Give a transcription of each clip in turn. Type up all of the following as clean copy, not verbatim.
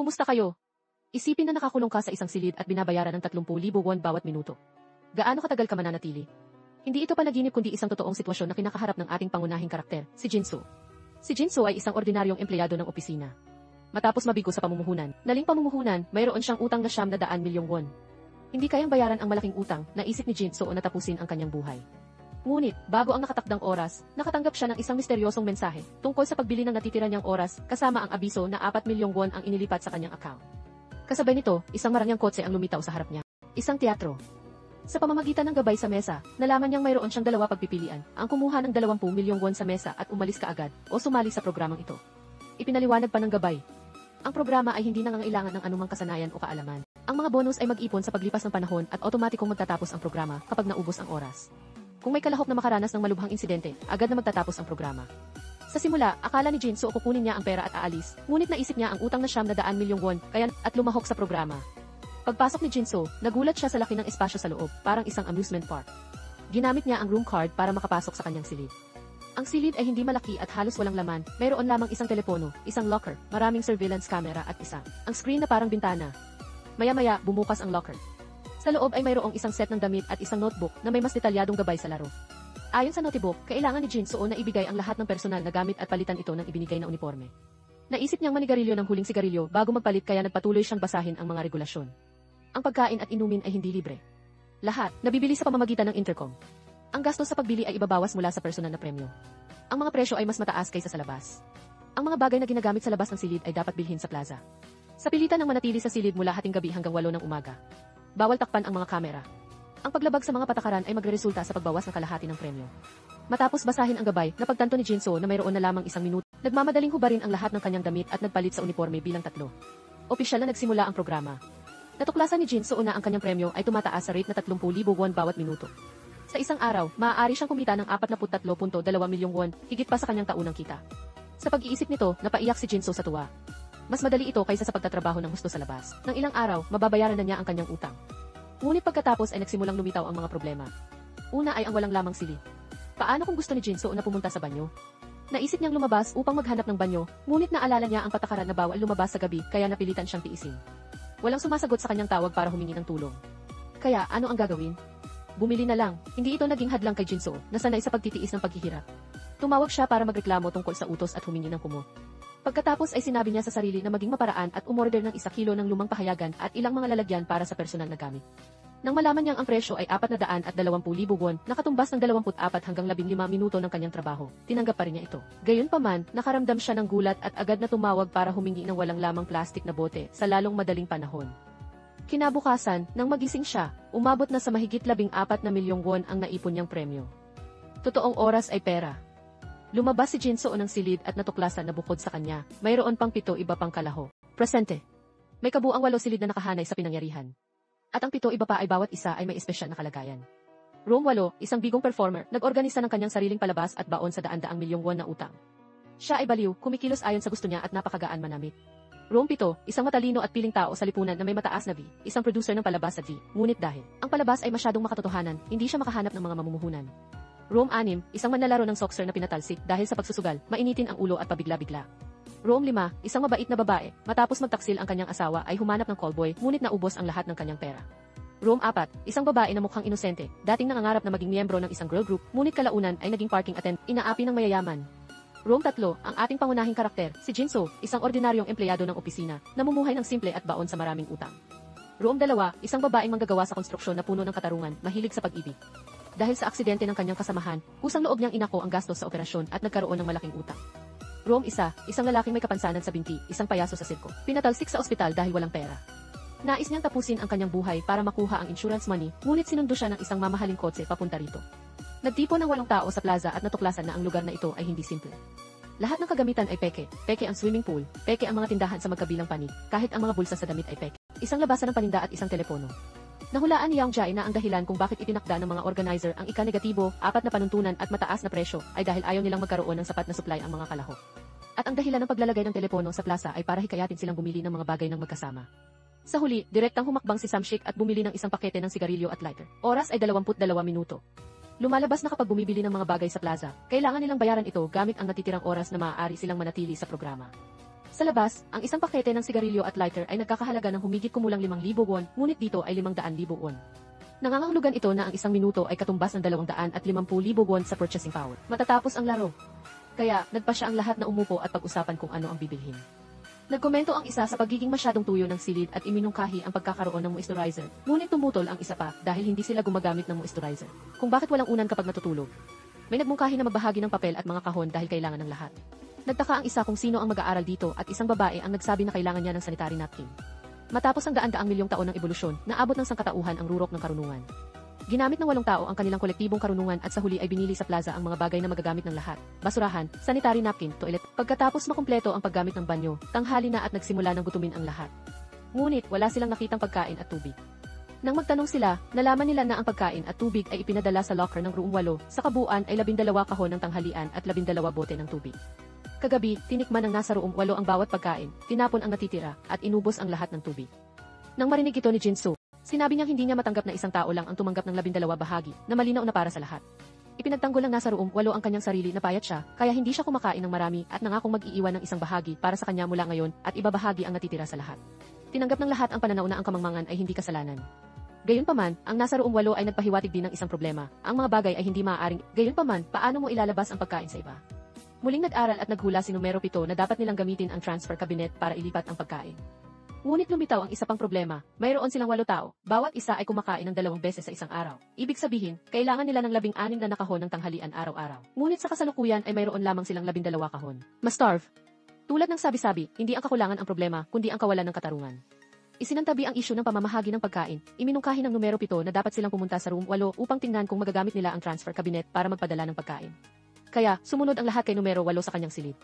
Kumusta kayo? Isipin na nakakulong ka sa isang silid at binabayaran ng 30,000 won bawat minuto. Gaano katagal ka mananatili? Hindi ito panaginip kundi isang totoong sitwasyon na kinakaharap ng ating pangunahing karakter, si Jinso. Si Jinso ay isang ordinaryong empleyado ng opisina. Matapos mabigo sa pamumuhunan, mayroon siyang utang na 900 milyong won. Hindi kayang bayaran ang malaking utang, naisip ni Jinso na tapusin ang kanyang buhay. Ngunit, bago ang nakatakdang oras, nakatanggap siya ng isang misteryosong mensahe tungkol sa pagbili ng natitira niyang oras kasama ang abiso na 4 milyong won ang inilipat sa kanyang account. Kasabay nito, isang marangyang kotse ang lumitaw sa harap niya. Isang teatro. Sa pamamagitan ng gabay sa mesa, nalaman niyang mayroon siyang dalawa pagpipilian, ang kumuha ng 20 milyong won sa mesa at umalis kaagad, o sumali sa programang ito. Ipinaliwanag pa ng gabay. Ang programa ay hindi nangangailangan ng anumang kasanayan o kaalaman. Ang mga bonus ay mag-ipon sa paglipas ng panahon at otomatikong magtatapos ang programa kapag naubos ang oras. Kung may kalahok na makaranas ng malubhang insidente, agad na magtatapos ang programa. Sa simula, akala ni Jinso kukunin niya ang pera at aalis, ngunit naisip niya ang utang na 900 milyong won, kaya at lumahok sa programa. Pagpasok ni Jinso, nagulat siya sa laki ng espasyo sa loob, parang isang amusement park. Ginamit niya ang room card para makapasok sa kanyang silid. Ang silid ay hindi malaki at halos walang laman, mayroon lamang isang telepono, isang locker, maraming surveillance camera at ang screen na parang bintana. Maya-maya, bumukas ang locker. Sa loob ay mayroong isang set ng damit at isang notebook na may mas detalyadong gabay sa laro. Ayon sa notebook, kailangan ni Jinso na ibigay ang lahat ng personal na gamit at palitan ito ng ibinigay na uniforme. Naisip niyang manigarilyo ng huling sigarilyo bago magpalit kaya nagpatuloy siyang basahin ang mga regulasyon. Ang pagkain at inumin ay hindi libre. Lahat, nabibili sa pamamagitan ng intercom. Ang gastos sa pagbili ay ibabawas mula sa personal na premyo. Ang mga presyo ay mas mataas kaysa sa labas. Ang mga bagay na ginagamit sa labas ng silid ay dapat bilhin sa plaza. Sa pilitan ng manatili sa silid mula hating gabi hanggang 8 ng umaga. Bawal takpan ang mga kamera. Ang paglabag sa mga patakaran ay magreresulta sa pagbawas ng kalahati ng premyo. Matapos basahin ang gabay, napagtanto ni Jinso na mayroon na lamang 1 minuto. Nagmamadaling hubarin ang lahat ng kanyang damit at nagpalit sa uniforme bilang 3. Opisyal na nagsimula ang programa. Natuklasan ni Jinso na ang kanyang premyo ay tumataas sa rate na 30,000 won bawat minuto. Sa isang araw, maaari siyang kumita ng 43.2 milyong won, higit pa sa kanyang taunang kita. Sa pag-iisip nito, napaiyak si Jinso sa tuwa. Mas madali ito kaysa sa pagtatrabaho ng husto sa labas. Nang ilang araw, mababayaran na niya ang kanyang utang. Ngunit pagkatapos ay nagsimulang lumitaw ang mga problema. Una ay ang walang lamang silid. Paano kung gusto ni Jinso na pumunta sa banyo? Naisip niyang lumabas upang maghanap ng banyo, ngunit naalala niya ang patakaran na bawal lumabas sa gabi kaya napilitan siyang tiisin. Walang sumasagot sa kanyang tawag para humingi ng tulong. Kaya ano ang gagawin? Bumili na lang. Hindi ito naging hadlang kay Jinso, na sanay sa pagtitiis ng paghihirap. Tumawag siya para magreklamo tungkol sa utos at humingi ng kumo. Pagkatapos ay sinabi niya sa sarili na maging maparaan at umorder ng 1 kilo ng lumang pahayagan at ilang mga lalagyan para sa personal na gamit. Nang malaman niyang ang presyo ay 420,000 won, nakatumbas ng 24 hanggang 15 minuto ng kanyang trabaho, tinanggap pa rin niya ito. Gayunpaman, nakaramdam siya ng gulat at agad na tumawag para humingi ng walang lamang plastik na bote sa lalong madaling panahon. Kinabukasan, nang magising siya, umabot na sa mahigit 14 na milyong won ang naipon niyang premyo. Totoong oras ay pera. Lumabas si Jinso ng silid at natuklasan na bukod sa kanya, mayroon pang 7 iba pang kalaho. Presente. May kabuang 8 silid na nakahanay sa pinangyarihan. At ang 7 iba pa ay bawat isa ay may espesyal na kalagayan. Room 8, isang bigong performer, nag-organisa ng kanyang sariling palabas at baon sa daan-daang milyong won na utang. Siya ay baliw, kumikilos ayon sa gusto niya at napakagaan manamit. Room 7, isang matalino at piling tao sa lipunan na may mataas na V, isang producer ng palabas sa V, ngunit dahil ang palabas ay masyadong makatotohanan, hindi siya makahanap ng mga mamumuhunan. Room 6, isang manlalaro ng soccer na pinatalsik dahil sa pagsusugal, mainitin ang ulo at pabigla-bigla. Room 5, isang mabait na babae, matapos magtaksil ang kanyang asawa ay humanap ng callboy, ngunit naubos ang lahat ng kanyang pera. Room 4, isang babae na mukhang inosente, dating nangangarap na maging miyembro ng isang girl group, ngunit kalaunan ay naging parking attendant, inaapi ng mayayaman. Room 3, ang ating pangunahing karakter, si Jinso, isang ordinaryong empleyado ng opisina, namumuhay ng simple at baon sa maraming utang. Room 2, isang babaeng manggagawa sa konstruksyon na puno ng katarungan, mahilig sa pag-ibig. Dahil sa aksidente ng kanyang kasamahan, kusang loob niyang inako ang gastos sa operasyon at nagkaroon ng malaking utang. Room 1, isang lalaking may kapansanan sa binti, isang payaso sa sirko, pinatalsik sa ospital dahil walang pera. Nais niyang tapusin ang kanyang buhay para makuha ang insurance money, ngunit sinundo siya ng isang mamahaling kotse papunta rito. Nagtipon ng 8 tao sa plaza at natuklasan na ang lugar na ito ay hindi simple. Lahat ng kagamitan ay peke ang swimming pool, peke ang mga tindahan sa magkabilang panig, kahit ang mga bulsa sa damit ay peke. Isang labasan ng paninda at isang telepono. Nahulaan ni Yang Jae na ang dahilan kung bakit itinakda ng mga organizer ang ika-negatibo, 4 na panuntunan at mataas na presyo ay dahil ayaw nilang magkaroon ng sapat na supply ang mga kalahok. At ang dahilan ng paglalagay ng telepono sa plaza ay para hikayatin silang bumili ng mga bagay ng magkasama. Sa huli, direktang humakbang si Samshik at bumili ng isang pakete ng sigarilyo at lighter. Oras ay 22 minuto. Lumalabas na kapag bumibili ng mga bagay sa plaza, kailangan nilang bayaran ito gamit ang natitirang oras na maaari silang manatili sa programa. Sa labas, ang isang pakete ng sigarilyo at lighter ay nagkakahalaga ng humigit kumulang 5,000 won, ngunit dito ay 500,000 won. Nangangahulugan ito na ang isang minuto ay katumbas ng 250,000 won sa purchasing power. Matatapos ang laro. Kaya, nagpa siya ang lahat na umupo at pag-usapan kung ano ang bibilhin. Nagkomento ang isa sa pagiging masyadong tuyo ng silid at iminungkahi ang pagkakaroon ng moisturizer. Ngunit tumutol ang isa pa dahil hindi sila gumagamit ng moisturizer. Kung bakit walang unan kapag natutulog. May nagmungkahi na magbahagi ng papel at mga kahon dahil kailangan ng lahat. Nagtaka ang isa kung sino ang mag-aaral dito at isang babae ang nagsabi na kailangan niya ng sanitary napkin. Matapos ang daan-daang milyong taon ng ebolusyon, naabot ng sangkatauhan ang rurok ng karunungan. Ginamit ng 8 tao ang kanilang kolektibong karunungan at sa huli ay binili sa plaza ang mga bagay na magagamit ng lahat. Basurahan, sanitary napkin, toilet. Pagkatapos makumpleto ang paggamit ng banyo, tanghali na at nagsimula ng gutumin ang lahat. Ngunit wala silang nakitang pagkain at tubig. Nang magtanong sila, nalaman nila na ang pagkain at tubig ay ipinadala sa locker ng room 8, sa kabuuan ay 12 kahon ng tanghalian at 12 bote ng tubig. Kagabi, tinikman ng nasa room 8 ang bawat pagkain, tinapon ang natitira, at inubos ang lahat ng tubig. Nang marinig ito ni Jinso, sinabi niyang hindi niya matanggap na isang tao lang ang tumanggap ng 12 bahagi, na malinaw na para sa lahat. Ipinagtanggol ng nasa room 8 ang kanyang sarili na payat siya, kaya hindi siya kumakain ng marami at nangakong mag-iiwan ng isang bahagi para sa kanya mula ngayon at ibabahagi ang natitira sa lahat. Tinanggap ng lahat ang pananaw na ang kamangmangan ay hindi kasalanan. Gayunpaman, ang nasa room 8 ay nagpahiwatig din ng isang problema. Ang mga bagay ay hindi maaaring. Gayunpaman, paano mo ilalabas ang pagkain sa iba? Muling nag-aral at naghula si numero 7 na dapat nilang gamitin ang transfer cabinet para ilipat ang pagkain. Ngunit lumitaw ang isa pang problema, mayroon silang 8 tao, bawat isa ay kumakain ng 2 beses sa isang araw. Ibig sabihin, kailangan nila ng 16 na nakahon ng tanghalian araw-araw. Ngunit sa kasalukuyan ay mayroon lamang silang 12 kahon. Ma-starve. Tulad ng sabi-sabi, hindi ang kakulangan ang problema, kundi ang kawalan ng katarungan. Isinantabi ang isyu ng pamamahagi ng pagkain, iminungkahi ng numero 7 na dapat silang pumunta sa room 8 upang tingnan kung magagamit nila ang transfer cabinet para magpadala ng pagkain. Kaya, sumunod ang lahat kay numero 8 sa kanyang silid.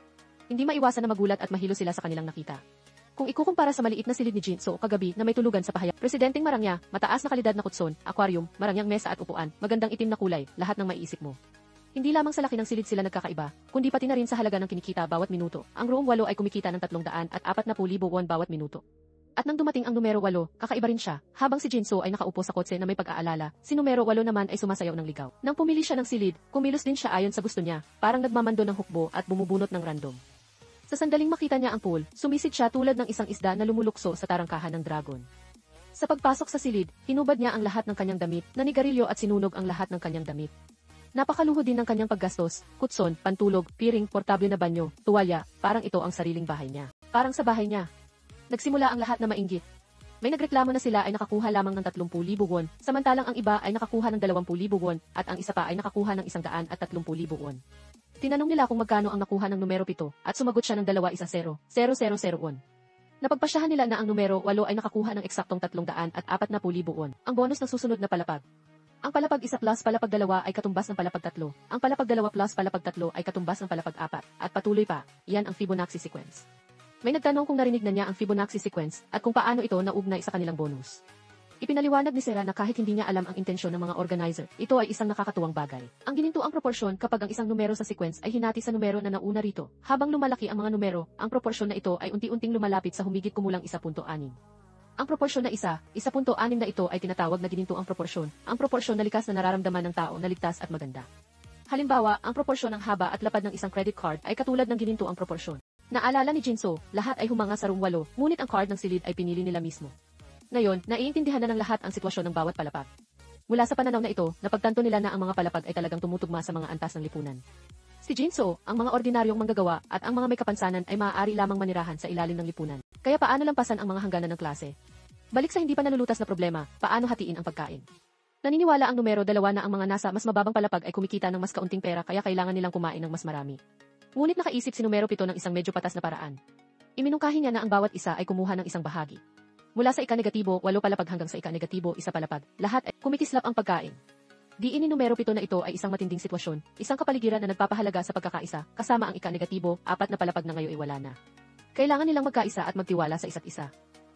Hindi maiwasan na magulat at mahilo sila sa kanilang nakita. Kung ikukumpara sa maliit na silid ni Jinso kagabi na may tulugan sa pahayag, presidenteng marangya, mataas na kalidad na kutson, aquarium, marangyang mesa at upuan, magandang itim na kulay, lahat ng maiisip mo. Hindi lamang sa laki ng silid sila nagkakaiba, kundi pati na rin sa halaga ng kinikita bawat minuto. Ang room 8 ay kumikita ng 340,000 won bawat minuto. At nang dumating ang numero 8, kakaiba rin siya, habang si Jinso ay nakaupo sa kotse na may pag-aalala, si numero 8 naman ay sumasayaw ng ligaw. Nang pumili siya ng silid, kumilos din siya ayon sa gusto niya, parang nagmamando ng hukbo at bumubunot ng random. Sa sandaling makita niya ang pool, sumisid siya tulad ng isang isda na lumulukso sa tarangkahan ng dragon. Sa pagpasok sa silid, hinubad niya ang lahat ng kanyang damit, nanigarilyo at sinunog ang lahat ng kanyang damit. Napakaluho din ng kanyang paggastos, kutson, pantulog, piring, portable na banyo, tuwalya, parang ito ang sariling bahay niya. Parang sa bahay niya. Nagsimula ang lahat na mainggit. May nagreklamo na sila ay nakakuha lamang ng 30,000 won, samantalang ang iba ay nakakuha ng 20,000 won, at ang isa pa ay nakakuha ng 130,000 won. Tinanong nila kung magkano ang nakuha ng numero 7, at sumagot siya ng 210,000 won. Napagpasyahan nila na ang numero 8 ay nakakuha ng eksaktong 340,000 won. Ang bonus ng susunod na palapag. Ang palapag 1 plus palapag 2 ay katumbas ng palapag 3. Ang palapag 2 plus palapag 3 ay katumbas ng palapag 4, at patuloy pa. Yan ang Fibonacci sequence. May nagtanong kung narinig na niya ang Fibonacci sequence at kung paano ito naugnay sa kanilang bonus. Ipinaliwanag ni Sera na kahit hindi niya alam ang intensyon ng mga organizer, ito ay isang nakakatuwang bagay. Ang ginintuang proporsyon kapag ang isang numero sa sequence ay hinati sa numero na nauna rito, habang lumalaki ang mga numero, ang proporsyon na ito ay unti-unting lumalapit sa humigit kumulang 1.6. Ang proporsyon na 1.6 na ito ay tinatawag na ginintuang proporsyon, ang proporsyon na likas na nararamdaman ng tao na ligtas at maganda. Halimbawa, ang proporsyon ng haba at lapad ng isang credit card ay katulad ng ginintuang proporsyon. Naalala ni Jinso, lahat ay humanga sa room 8, ngunit ang card ng silid ay pinili nila mismo. Ngayon, naiintindihan na ng lahat ang sitwasyon ng bawat palapag. Mula sa pananaw na ito, napagtanto nila na ang mga palapag ay talagang tumutugma sa mga antas ng lipunan. Si Jinso, ang mga ordinaryong manggagawa at ang mga may kapansanan ay maaari lamang manirahan sa ilalim ng lipunan. Kaya paano lampasan ang mga hangganan ng klase? Balik sa hindi pa nalulutas na problema, paano hatiin ang pagkain? Naniniwala ang numero 2 na ang mga nasa mas mababang palapag ay kumikita ng mas kaunting pera kaya kailangan nilang kumain ng mas marami. Ngunit nakaisip si numero 7 ng isang medyo patas na paraan. Iminungkahi niya na ang bawat isa ay kumuha ng isang bahagi. Mula sa ika-negatibo, 8 palapag hanggang sa ika-negatibo, 1 palapag, lahat ay kumikislap ang pagkain. Diin ni numero 7 na ito ay isang matinding sitwasyon, isang kapaligiran na nagpapahalaga sa pagkakaisa, kasama ang ika-negatibo, 4 na palapag na ngayon ay wala na. Kailangan nilang magkaisa at magtiwala sa isa't isa.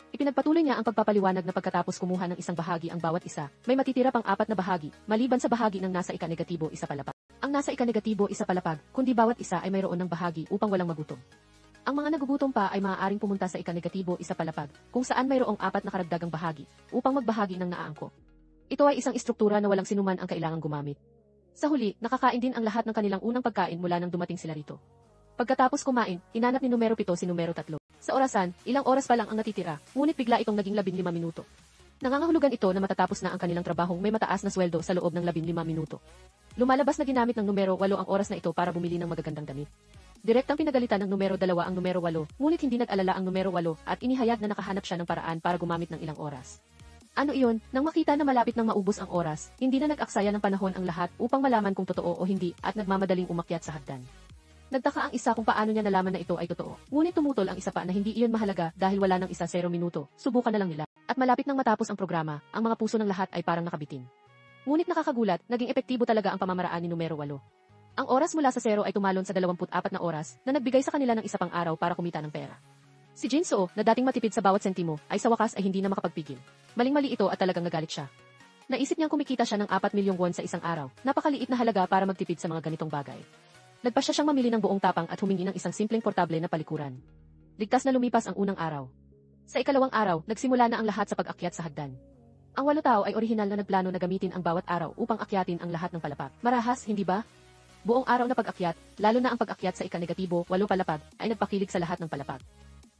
Ipinagpatuloy niya ang pagpapaliwanag na pagkatapos kumuha ng isang bahagi ang bawat isa, may matitira pang 4 na bahagi, maliban sa bahagi ng nasa ika-negatibo, 1 palapag. Ang nasa ika-negatibo, 1 palapag, kundi bawat isa ay mayroon ng bahagi upang walang magutom. Ang mga nagugutom pa ay maaaring pumunta sa ika-negatibo, 1 palapag, kung saan mayroong 4 na karagdagang bahagi, upang magbahagi ng naaangko. Ito ay isang istruktura na walang sinuman ang kailangang gumamit. Sa huli, nakakain din ang lahat ng kanilang unang pagkain mula nang dumating sila rito. Pagkatapos kumain, hinanap ni numero 7 si numero 3. Sa orasan, ilang oras pa lang ang natitira, ngunit bigla itong naging 15 minuto. Nangangahulugan ito na matatapos na ang kanilang trabahong may mataas na sweldo sa loob ng 15 minuto. Lumalabas na ginamit ng numero 8 ang oras na ito para bumili ng magagandang damit. Direktang pinagalitan ng numero 2 ang numero 8, ngunit hindi nag-alala ang numero 8 at inihayag na nakahanap siya ng paraan para gumamit ng ilang oras. Ano iyon, nang makita na malapit nang maubos ang oras, hindi na nag-aksaya ng panahon ang lahat upang malaman kung totoo o hindi at nagmamadaling umakyat sa hagdan. Nagtaka ang isa kung paano niya nalaman na ito ay totoo. Ngunit tumutol ang isa pa na hindi iyon mahalaga dahil wala nang 0 minuto. Subukan na lang nila. At malapit nang matapos ang programa, ang mga puso ng lahat ay parang nakabitin. Ngunit nakakagulat, naging epektibo talaga ang pamamaraan ni numero 8. Ang oras mula sa 0 ay tumalon sa 24 na oras na nagbigay sa kanila ng isa pang araw para kumita ng pera. Si Jinso, na dating matipid sa bawat sentimo, ay sa wakas ay hindi na makapagpigil. Maling-mali ito at talagang nagalit siya. Naisip niyang kumikita siya ng 4 milyong won sa isang araw. Napakaliit na halaga para magtipid sa mga ganitong bagay. Nagpasya siyang mamili ng buong tapang at humingi ng isang simpleng portable na palikuran. Ligtas na lumipas ang unang araw. Sa ikalawang araw, nagsimula na ang lahat sa pag-akyat sa hagdan. Ang 8 tao ay orihinal na nagplano na gamitin ang bawat araw upang akyatin ang lahat ng palapag. Marahas, hindi ba? Buong araw na pag-akyat, lalo na ang pag-akyat sa ika-negatibo, 8 palapag, ay nagpakilig sa lahat ng palapag.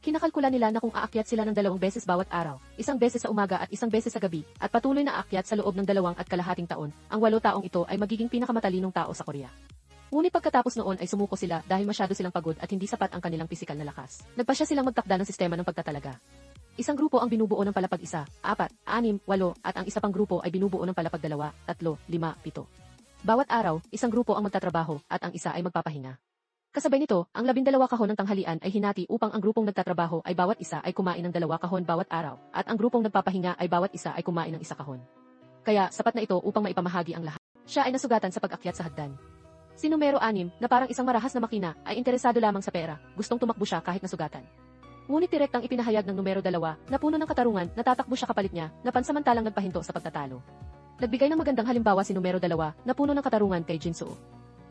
Kinakalkula nila na kung aakyat sila ng 2 beses bawat araw, 1 beses sa umaga at 1 beses sa gabi, at patuloy na aakyat sa loob ng 2 at kalahating taon, ang 8 taong ito ay magiging pinakamatalinong tao sa Korea. Ngunit pagkatapos noon ay sumuko sila dahil masyado silang pagod at hindi sapat ang kanilang pisikal na lakas. Nagpasya silang magtakda ng sistema ng pagtatalaga. Isang grupo ang binubuo ng palapag 1, 4, 6, 8 at ang isa pang grupo ay binubuo ng palapag 2, 3, 5, 7. Bawat araw, isang grupo ang magtatrabaho at ang isa ay magpapahinga. Kasabay nito, ang 12 kahon ng tanghalian ay hinati upang ang grupong nagtatrabaho ay bawat isa ay kumain ng 2 kahon bawat araw at ang grupong nagpapahinga ay bawat isa ay kumain ng 1 kahon. Kaya, sapat na ito upang maipamahagi ang lahat. Siya ay nasugatan sa pag-akyat sa hagdan. Si numero 6, na parang isang marahas na makina, ay interesado lamang sa pera, gustong tumakbo siya kahit nasugatan. Ngunit direktang ipinahayag ng numero 2, na puno ng katarungan, natatakbo siya kapalit niya, na pansamantalang nagpahinto sa pagtatalo. Nagbigay ng magandang halimbawa si numero 2, na puno ng katarungan kay Jinso.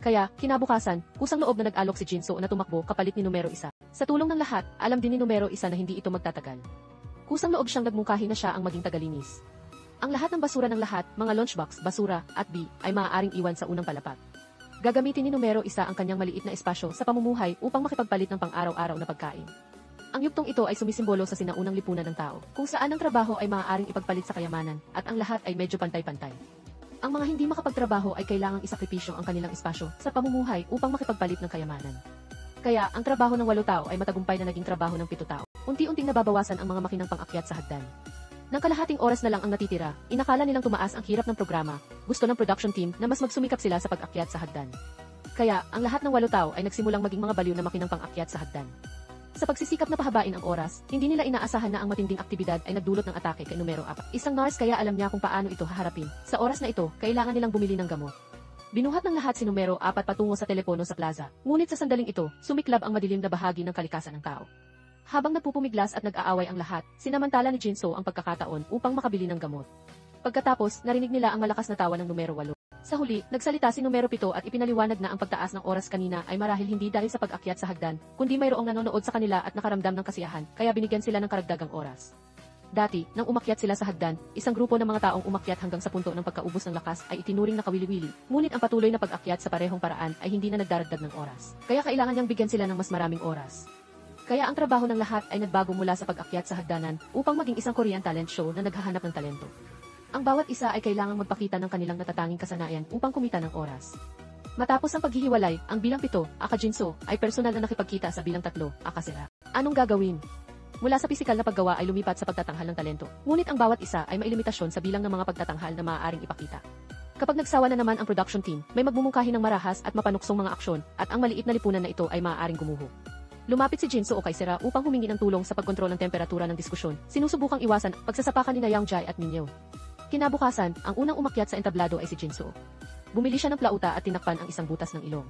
Kaya, kinabukasan, kusang loob na nag-alok si Jinso na tumakbo kapalit ni numero 1. Sa tulong ng lahat, alam din ni numero 1 na hindi ito magtatagal. Kusang loob siyang nagmungkahi na siya ang maging tagalinis. Ang lahat ng basura ng lahat, mga lunchbox, basura, at at maaaring iwan sa unang palapag. Gagamitin ni numero 1 ang kanyang maliit na espasyo sa pamumuhay upang makipagpalit ng pang-araw-araw na pagkain. Ang yugtong ito ay sumisimbolo sa sinaunang lipunan ng tao, kung saan ang trabaho ay maaaring ipagpalit sa kayamanan, at ang lahat ay medyo pantay-pantay. Ang mga hindi makapagtrabaho ay kailangang isakripisyo ang kanilang espasyo sa pamumuhay upang makipagpalit ng kayamanan. Kaya, ang trabaho ng 8 tao ay matagumpay na naging trabaho ng 7 tao. Unti-unting nababawasan ang mga makinang pang-akyat sa hagdan. Nang kalahating oras na lang ang natitira, inakala nilang tumaas ang hirap ng programa. Gusto ng production team na mas magsumikap sila sa pag-akyat sa hagdan. Kaya, ang lahat ng 8 tao ay nagsimulang maging mga baliw na makinang pang-akyat sa hagdan. Sa pagsisikap na pahabain ang oras, hindi nila inaasahan na ang matinding aktibidad ay nagdulot ng atake kay numero 4. Isang nurse kaya alam niya kung paano ito haharapin. Sa oras na ito, kailangan nilang bumili ng gamot. Binuhat ng lahat si numero 4 patungo sa telepono sa plaza. Ngunit sa sandaling ito, sumiklab ang madilim na bahagi ng kalikasan ng tao. Habang nagpupumiglas at nag-aaway ang lahat, sinamantala ni Jinso ang pagkakataon upang makabili ng gamot. Pagkatapos, narinig nila ang malakas na tawa ng numero 8. Sa huli, nagsalita si numero 7 at ipinaliwanag na ang pagtaas ng oras kanina ay marahil hindi dahil sa pag-akyat sa hagdan, kundi mayroong nanonood sa kanila at nakaramdam ng kasiyahan, kaya binigyan sila ng karagdagang oras. Dati, nang umakyat sila sa hagdan, isang grupo ng mga taong umakyat hanggang sa punto ng pagkaubos ng lakas ay itinuring na kawili-wili, ngunit ang patuloy na pag-akyat sa parehong paraan ay hindi na nagdaragdag ng oras. Kaya kailangan niyang bigyan sila ng mas maraming oras. Kaya ang trabaho ng lahat ay nagbago mula sa pag-akyat sa hagdanan upang maging isang Korean talent show na naghahanap ng talento. Ang bawat isa ay kailangang magpakita ng kanilang natatanging kasanayan upang kumita ng oras. Matapos ang paghihiwalay, ang bilang 7, aka Jinso, ay personal na nakipagkita sa bilang 3, aka Sera. Anong gagawin? Mula sa pisikal na paggawa ay lumipat sa pagtatanghal ng talento, ngunit ang bawat isa ay may limitasyon sa bilang ng mga pagtatanghal na maaaring ipakita. Kapag nagsawa na naman ang production team, may magmumungkahi ng marahas at mapanuksong mga aksyon, at ang maliit na lipunan na ito ay maaaring gumuho. Lumapit si Jinso o kay Sera upang humingi ng tulong sa pagkontrol ng temperatura ng diskusyon. Sinusubukang iwasan pagsasapakan ni Yang Jae at Min Yeo. Kinabukasan, ang unang umakyat sa entablado ay si Jinso. Bumili siya ng plauta at tinakpan ang isang butas ng ilong.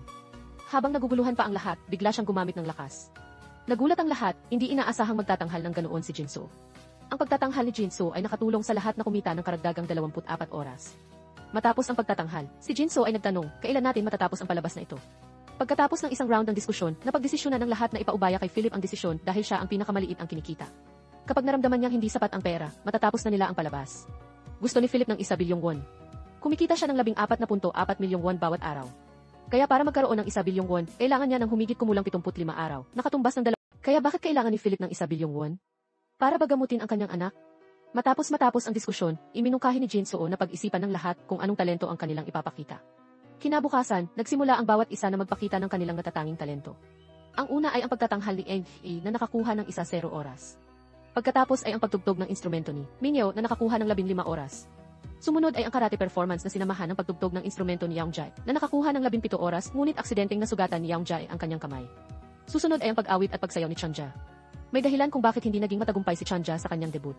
Habang naguguluhan pa ang lahat, bigla siyang gumamit ng lakas. Nagulat ang lahat, hindi inaasahang magtatanghal ng ganoon si Jinso. Ang pagtatanghal ni Jinso ay nakatulong sa lahat na kumita ng karagdagang 24 oras. Matapos ang pagtatanghal, si Jinso ay nagtanong, kailan natin matatapos ang palabas na ito? Pagkatapos ng isang round ng diskusyon, napagdesisyonan ng lahat na ipaubaya kay Philip ang desisyon dahil siya ang pinakamaliit ang kinikita. Kapag naramdaman niyang hindi sapat ang pera, matatapos na nila ang palabas. Gusto ni Philip ng 1 bilyong won. Kumikita siya ng 14.4 milyong won bawat araw. Kaya para magkaroon ng 1 bilyong won, kailangan niya ng humigit kumulang 75 araw, nakatumbas ng 2. Kaya bakit kailangan ni Philip ng 1 bilyong won? Para bagamutin ang kanyang anak? Matapos ang diskusyon, iminungkahi ni Jin Soo na pag-isipan ng lahat kung anong talento ang kanilang ipapakita. Kinabukasan, nagsimula ang bawat isa na magpakita ng kanilang natatanging talento. Ang una ay ang pagtatanghal ni Eng na nakakuha ng 1-0 oras. Pagkatapos ay ang pagtugtog ng instrumento ni Minyo na nakakuha ng 15 oras. Sumunod ay ang karate performance na sinamahan ng pagtugtog ng instrumento ni Yang Jae na nakakuha ng 17 oras ngunit aksidenteng nasugatan ni Yang Jae ang kanyang kamay. Susunod ay ang pag-awit at pagsayaw ni Chanja. May dahilan kung bakit hindi naging matagumpay si Chanja sa kanyang debut.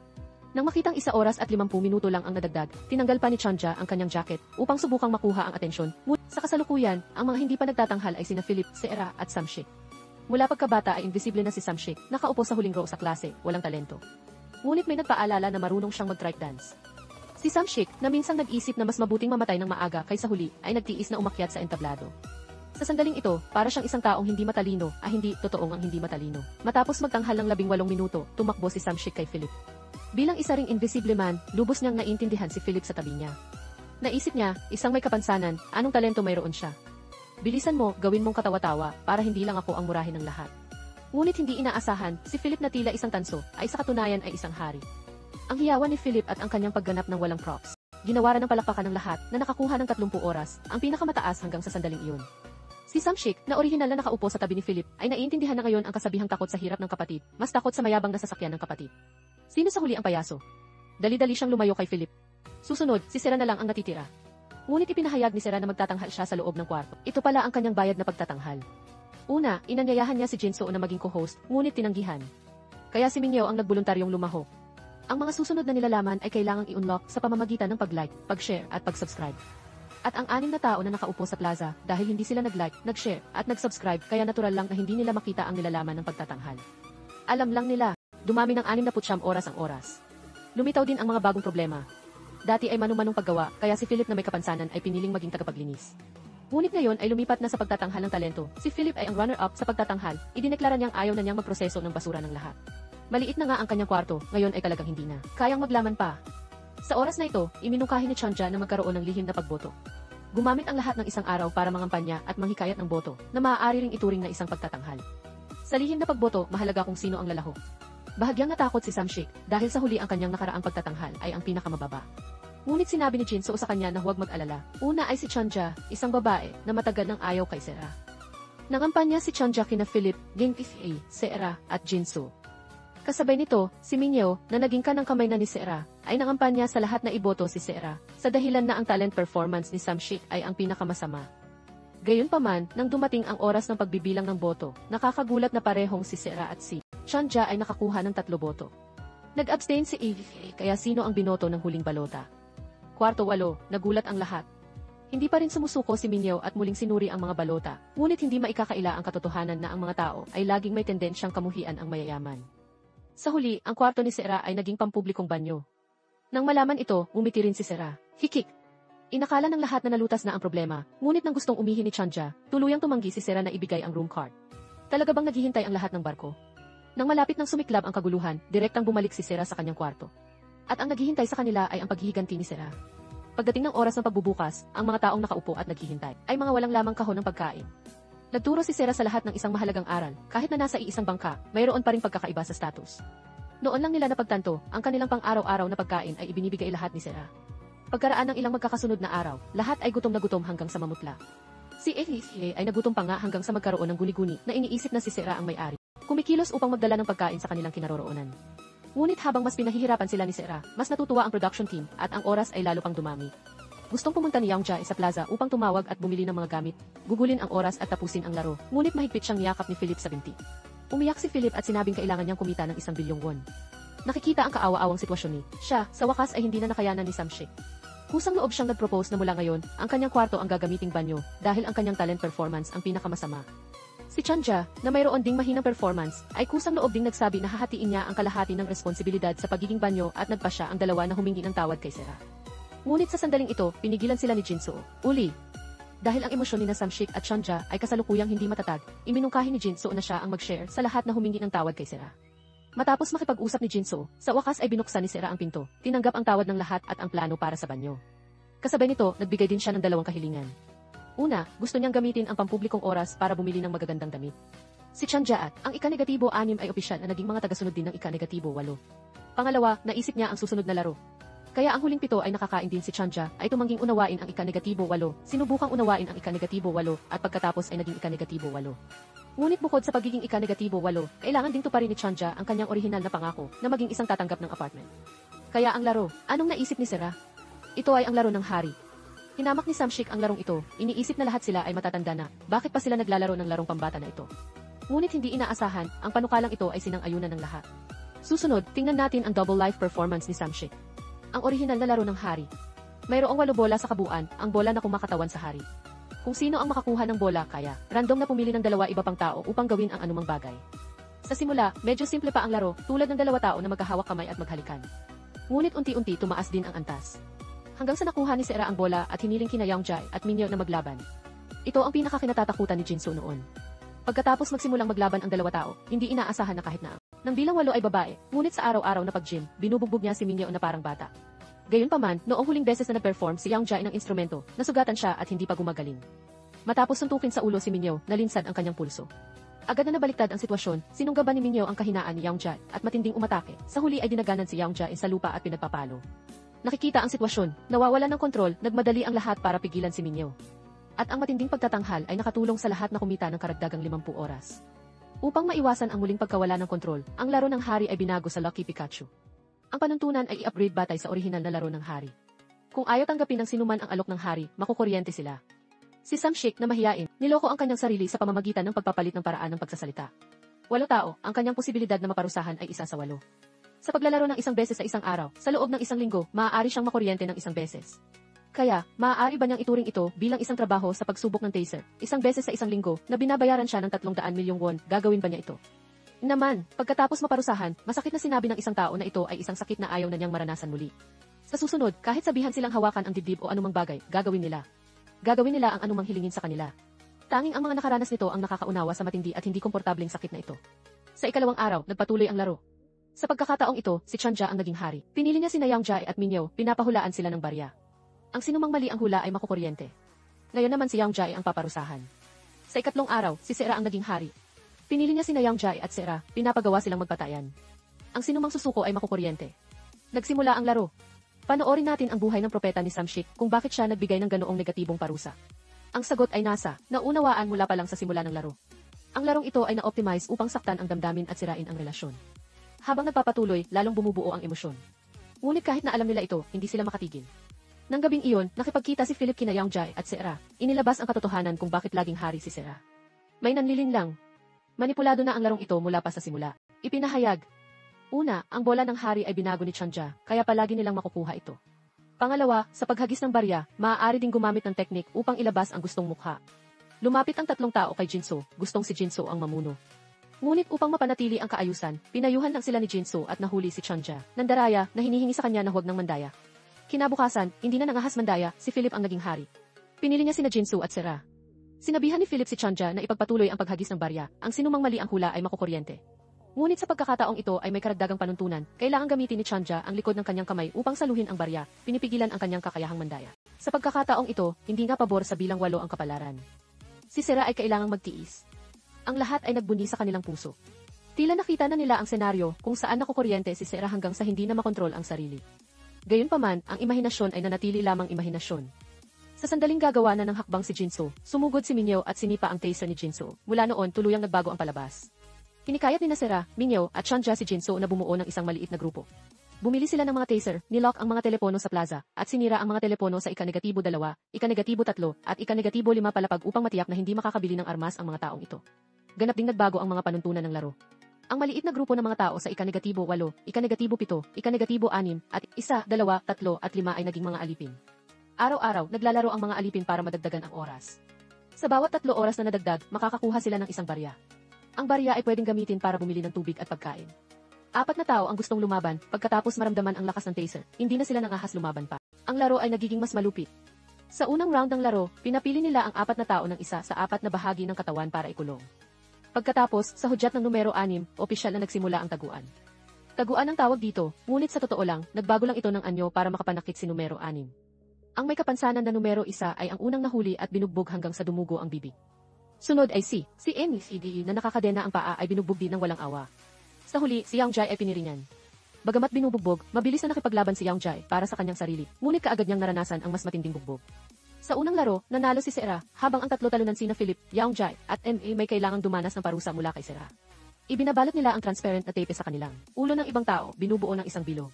Nang makitang 1 oras at 50 minuto lang ang nadagdag, tinanggal pa ni Chanja ang kanyang jacket upang subukang makuha ang atensyon. Sa kasalukuyan, ang mga hindi pa nagtatanghal ay sina Philip, Seera at Samshik. Mula pagkabata ay invisible na si Samshik, nakaupo sa huling row sa klase, walang talento. Ngunit may nagpaalala na marunong siyang mag-trike dance. Si Samshik, na minsang nag-isip na mas mabuting mamatay ng maaga kaysa huli, ay nagtiis na umakyat sa entablado. Sa sandaling ito, para siyang isang taong hindi matalino, hindi totoong ang hindi matalino. Matapos magtanghal ng 18 minuto, tumakbo si Samshik kay Philip. Bilang isa ring invisible man, lubos niyang naiintindihan si Philip sa tabi niya. Naisip niya, isang may kapansanan, anong talento mayroon siya. Bilisan mo, gawin mong katawa-tawa, para hindi lang ako ang murahin ng lahat. Ngunit hindi inaasahan, si Philip na tila isang tanso, ay sa katunayan ay isang hari. Ang hiyawan ni Philip at ang kanyang pagganap ng walang props. Ginawaran ng palakpakan ng lahat na nakakuha ng 30 oras, ang pinakamataas hanggang sa sandaling iyon. Si Samshik, na orihinal na nakaupo sa tabi ni Philip, ay naiintindihan na ngayon ang kasabihang takot sa hirap ng kapatid, mas takot sa mayabang na sasakyan ng kapatid. Sino sa huli ang payaso? Dali-dali siyang lumayo kay Philip. Susunod, si Seera na lang ang natitira. Ngunit ipinahayag ni Seera na magtatanghal siya sa loob ng kwarto. Ito pala ang kanyang bayad na pagtatanghal. Una, inanyayahan niya si Jin Soo na maging co-host, ngunit tinanggihan. Kaya si Minyo ang nagboluntaryong lumahok. Ang mga susunod na nilalaman ay kailangang i-unlock sa pamamagitan ng pag-like, pag-share at pag-subscribe. At ang 6 na tao na nakaupo sa plaza dahil hindi sila nag-like, nag-share at nag-subscribe kaya natural lang na hindi nila makita ang nilalaman ng pagtatanghal. Alam lang nila, dumami ng 69 oras ang oras. Lumitaw din ang mga bagong problema. Dati ay manu-manong paggawa, kaya si Philip na may kapansanan ay piniling maging tagapaglinis. Ngunit ngayon ay lumipat na sa pagtatanghal ng talento. Si Philip ay ang runner-up sa pagtatanghal, idineklara niyang ayaw na niyang magproseso ng basura ng lahat. Maliit na nga ang kanyang kwarto, ngayon ay talagang hindi na kayang maglaman pa. Sa oras na ito, iminungkahi ni Chanja na magkaroon ng lihim na pagboto. Gumamit ang lahat ng isang araw para mangampanya at manghikayat ng boto, na maaari ring ituring na isang pagtatanghal. Sa lihim na pagboto, mahalaga kung sino ang lalaho. Bahagyang natakot si Samshik, dahil sa huli ang kanyang nakaraang pagtatanghal ay ang pinakamababa. Ngunit sinabi ni Jin Soo sa kanya na huwag mag-alala. Una ay si Chanja, isang babae na matagal nang ayaw kay Seera. Nangampanya si Chanja kina Philip, Ging Fa, Seera at Jin Soo. Kasabay nito, si Minyo, na naging kanang kamay na ni Seera, ay nangampanya sa lahat na iboto si Seera, sa dahilan na ang talent performance ni Samshik ay ang pinakamasama. Gayunpaman, nang dumating ang oras ng pagbibilang ng boto, nakakagulat na parehong si Seera at si Chanja ay nakakuha ng 3 boto. Nag-abstain si Fa, kaya sino ang binoto ng huling balota? Kwarto 8, nagulat ang lahat. Hindi pa rin sumusuko si Minyo at muling sinuri ang mga balota, ngunit hindi maikakaila ang katotohanan na ang mga tao ay laging may tendensyang kamuhian ang mayayaman. Sa huli, ang kwarto ni Seera ay naging pampublikong banyo. Nang malaman ito, umiti rin si Seera. Hikik! Inakala ng lahat na nalutas na ang problema, ngunit nang gustong umihi ni Chanja, tuluyang tumanggi si Seera na ibigay ang room card. Talaga bang naghihintay ang lahat ng barko? Nang malapit ng sumiklab ang kaguluhan, direktang bumalik si Seera sa kanyang kwarto. At ang naghihintay sa kanila ay ang paghihiganti ni Seera. Pagdating ng oras ng pagbubukas, ang mga taong nakaupo at naghihintay ay mga walang lamang kahon ng pagkain. Nagturo si Seera sa lahat ng isang mahalagang aral, kahit na nasa iisang bangka, mayroon pa ring pagkakaiba sa status. Noon lang nila napagtanto, ang kanilang pang-araw-araw na pagkain ay ibinibigay lahat ni Seera. Pagkaraan ng ilang magkakasunod na araw, lahat ay gutom na gutom hanggang sa mamutla. Si Ehi ay nagutom pa nga hanggang sa magkaroon ng guni-guni na iniisip na si Seera ang may-ari. Kumikilos upang magdala ng pagkain sa kanilang kinaroroonan. Ngunit habang mas pinahihirapan sila ni Seera, mas natutuwa ang production team at ang oras ay lalo pang dumami. Gustong pumunta ni Yang Jae sa plaza upang tumawag at bumili ng mga gamit, gugulin ang oras at tapusin ang laro, ngunit mahigpit siyang niyakap ni Philip sa binti. Umiyak si Philip at sinabing kailangan niyang kumita ng 1 bilyong won. Nakikita ang kaawa-awang sitwasyon ni siya, sa wakas ay hindi na nakayanan ni Samshik. Kusang loob siyang nag-propose na mula ngayon, ang kanyang kwarto ang gagamiting banyo dahil ang kanyang talent performance ang pinakamasama. Si Chanja, na mayroon ding mahinang performance, ay kusang loob ding nagsabi na hahatiin niya ang kalahati ng responsibilidad sa pagiging banyo at nagpa siya ang dalawa na humingi ng tawad kay Seera. Ngunit sa sandaling ito, pinigilan sila ni Jin Soo. Uli. Dahil ang emosyon ni na Samshik at Chanja ay kasalukuyang hindi matatag, iminungkahi ni Jin Soo na siya ang mag-share sa lahat na humingi ng tawad kay Seera. Matapos makipag-usap ni Jin Soo, sa wakas ay binuksan ni Seera ang pinto, tinanggap ang tawad ng lahat at ang plano para sa banyo. Kasabay nito, nagbigay din siya ng 2 kahilingan. Una, gusto niyang gamitin ang pampublikong oras para bumili ng magagandang damit. Si Chanja at ang ika-6 ay opisyal na naging mga tagasunod din ng ika-8. Pangalawa, naisip niya ang susunod na laro. Kaya ang huling 7 ay nakakain din si Chanja ay tumangging unawain ang ika-8, sinubukang unawain ang ika-8 at pagkatapos ay naging ika-8. Ngunit bukod sa pagiging ika-8, kailangan ding tuparin ni Chanja ang kanyang orihinal na pangako na maging isang tatanggap ng apartment. Kaya ang laro, anong naisip ni Sarah? Ito ay ang laro ng hari. Hinamak ni Samshik ang larong ito, iniisip na lahat sila ay matatanda na, bakit pa sila naglalaro ng larong pambata na ito? Ngunit hindi inaasahan, ang panukalang ito ay sinang-ayunan ng lahat. Susunod, tingnan natin ang double life performance ni Samshik. Ang orihinal na laro ng hari. Mayroong 8 bola sa kabuuan, ang bola na kumakatawan sa hari. Kung sino ang makakuha ng bola, kaya, random na pumili ng 2 iba pang tao upang gawin ang anumang bagay. Sa simula, medyo simple pa ang laro, tulad ng 2 tao na magkahawak kamay at maghalikan. Ngunit unti-unti tumaas din ang antas. Hanggang sa nakuha ni Sarah ang bola at hiniling kina Yeongjai at Minyo na maglaban. Ito ang pinakakinatatakutan ni Jinso noon. Pagkatapos magsimulang maglaban ang 2 tao, hindi inaasahan na kahit na nang bilang 8 ay babae, ngunit sa araw-araw na pag-gym, binubugbog niya si Minyo na parang bata. Gayunpaman, noong huling beses na nag-perform si Yeongjai ng instrumento, nasugatan siya at hindi pa gumagaling. Matapos suntukin sa ulo si Minyo, nalinsad ang kanyang pulso. Agad na nabaliktad ang sitwasyon, sinunggaban ni Minyo ang kahinaan ni Yeongjai at matinding umatake. Sa huli ay dinaganan si Yeongjai sa lupa at pinagpapalo. Nakikita ang sitwasyon, nawawalan ng kontrol, nagmadali ang lahat para pigilan si Minyo. At ang matinding pagtatanghal ay nakatulong sa lahat na kumita ng karagdagang 50 oras. Upang maiwasan ang muling pagkawala ng kontrol, ang laro ng hari ay binago sa Lucky Pikachu. Ang panuntunan ay i-upgrade batay sa orihinal na laro ng hari. Kung ayaw tanggapin ng sinuman ang alok ng hari, makukuryente sila. Si Samshik na mahiyain, niloko ang kanyang sarili sa pamamagitan ng pagpapalit ng paraan ng pagsasalita. 8 tao, ang kanyang posibilidad na maparusahan ay 1 sa 8. Sa paglalaro ng 1 beses sa isang araw, sa loob ng 1 linggo, maaari siyang makuryente ng 1 beses. Kaya, maaari ba niyang ituring ito bilang isang trabaho sa pagsubok ng taser, 1 beses sa 1 linggo, na binabayaran siya ng 300 milyong won, gagawin ba niya ito? Naman, pagkatapos maparusahan, masakit na sinabi ng isang tao na ito ay isang sakit na ayaw na niyang maranasan muli. Sa susunod, kahit sabihan silang hawakan ang dibdib o anumang bagay, gagawin nila. Gagawin nila ang anumang hilingin sa kanila. Tanging ang mga nakaranas nito ang nakakaunawa sa matindi at hindi komportableng sakit na ito. Sa 2 araw, nagpatuloy ang laro. Sa pagkakataong ito, si Chanja ang naging hari. Pinili niya sina Yeongjai at Minyo, pinapahulaan sila ng barya. Ang sinumang mali ang hula ay makukuryente. Ngayon naman si Yeongjai ang paparusahan. Sa 3 araw, si Sarah ang naging hari. Pinili niya sina Yeongjai at Sarah, pinapagawa silang magpatayan. Ang sinumang susuko ay makukuryente. Nagsimula ang laro. Panoorin natin ang buhay ng propeta ni Samshik kung bakit siya nagbigay ng ganoong negatibong parusa. Ang sagot ay nasa, naunawaan mula pa lang sa simula ng laro. Ang larong ito ay na-optimize upang saktan ang damdamin at sirain ang relasyon. Habang nagpapatuloy, lalong bumubuo ang emosyon. Ngunit kahit na alam nila ito, hindi sila makatigil. Nang gabing iyon, nakipagkita si Philip kina Yeongjai at Sarah. Inilabas ang katotohanan kung bakit laging hari si Sarah. May nanlilin lang. Manipulado na ang larong ito mula pa sa simula. Ipinahayag. Una, ang bola ng hari ay binago ni Chanja, kaya palagi nilang makukuha ito. Pangalawa, sa paghagis ng barya, maaari ding gumamit ng teknik upang ilabas ang gustong mukha. Lumapit ang 3 tao kay Jinso, gustong si Jinso ang mamuno. Ngunit upang mapanatili ang kaayusan, pinayuhan lang sila ni Jinso at nahuli si Chanja, nandaraya na hinihingi sa kanya na huwag ng mandaya. Kinabukasan, hindi na nangahas mandaya, si Philip ang naging hari. Pinili niya sina Jinso at Sarah. Sinabihan ni Philip si Chanja na ipagpatuloy ang paghagis ng barya, ang sinumang mali ang hula ay makukuryente. Ngunit sa pagkakataong ito ay may karagdagang panuntunan, kailangan gamitin ni Chanja ang likod ng kanyang kamay upang saluhin ang barya, pinipigilan ang kanyang kakayahang mandaya. Sa pagkakataong ito, hindi nga pabor sa bilang 8 ang kapalaran. Si Sarah ay kailangang magtiis. Ang lahat ay nagbuni sa kanilang puso. Tila nakita na nila ang senaryo kung saan nakukuryente si Sarah hanggang sa hindi na makontrol ang sarili. Gayunpaman, ang imahinasyon ay nanatili lamang imahinasyon. Sa sandaling gagawa na ng hakbang si Jinso, sumugod si Minyo at sinipa ang taser ni Jinso. Mula noon, tuluyang nagbago ang palabas. Hinikayat ni Sarah, Minyo at Chanja si Jinso na bumuo ng isang maliit na grupo. Bumili sila ng mga taser, nilock ang mga telepono sa plaza, at sinira ang mga telepono sa ika-2, ika-3 at ika-5 palapag upang matiyak na hindi makakabili ng armas ang mga taong ito. Ganap ding nagbago ang mga panuntunan ng laro. Ang maliit na grupo ng mga tao sa ika-8, ika-7, ika-6 at 1, 2, 3 at 5 ay naging mga alipin. Araw-araw, naglalaro ang mga alipin para madagdagan ang oras. Sa bawat 3 oras na nadagdag, makakakuha sila ng isang barya. Ang barya ay pwedeng gamitin para bumili ng tubig at pagkain. 4 na tao ang gustong lumaban, pagkatapos maramdaman ang lakas ng taser, hindi na sila nangahas lumaban pa. Ang laro ay nagiging mas malupit. Sa unang round ng laro, pinapili nila ang 4 na tao ng isa sa 4 na bahagi ng katawan para ikulong. Pagkatapos, sa hudyat ng numero 6, opisyal na nagsimula ang taguan. Taguan ang tawag dito, ngunit sa totoo lang, nagbago lang ito ng anyo para makapanakit si numero 6. Ang may kapansanan na numero 1 ay ang unang nahuli at binugbog hanggang sa dumugo ang bibig. Sunod ay si NCD na nakakadena ang paa ay binugbog din ng walang awa. Sa huli, si Yang Jai ay piniringan. Bagamat binubugbog, mabilis na nakipaglaban si Yang Jai para sa kanyang sarili, ngunit kaagad niyang naranasan ang mas matinding bugbog. Sa unang laro, nanalo si Sera, habang ang tatlo talunan sina Philip, Yang Jai, at MA may kailangang dumanas ng parusa mula kay Sera. Ibinabalot nila ang transparent na tape sa kanilang ulo ng ibang tao, binubuo ng isang bilog.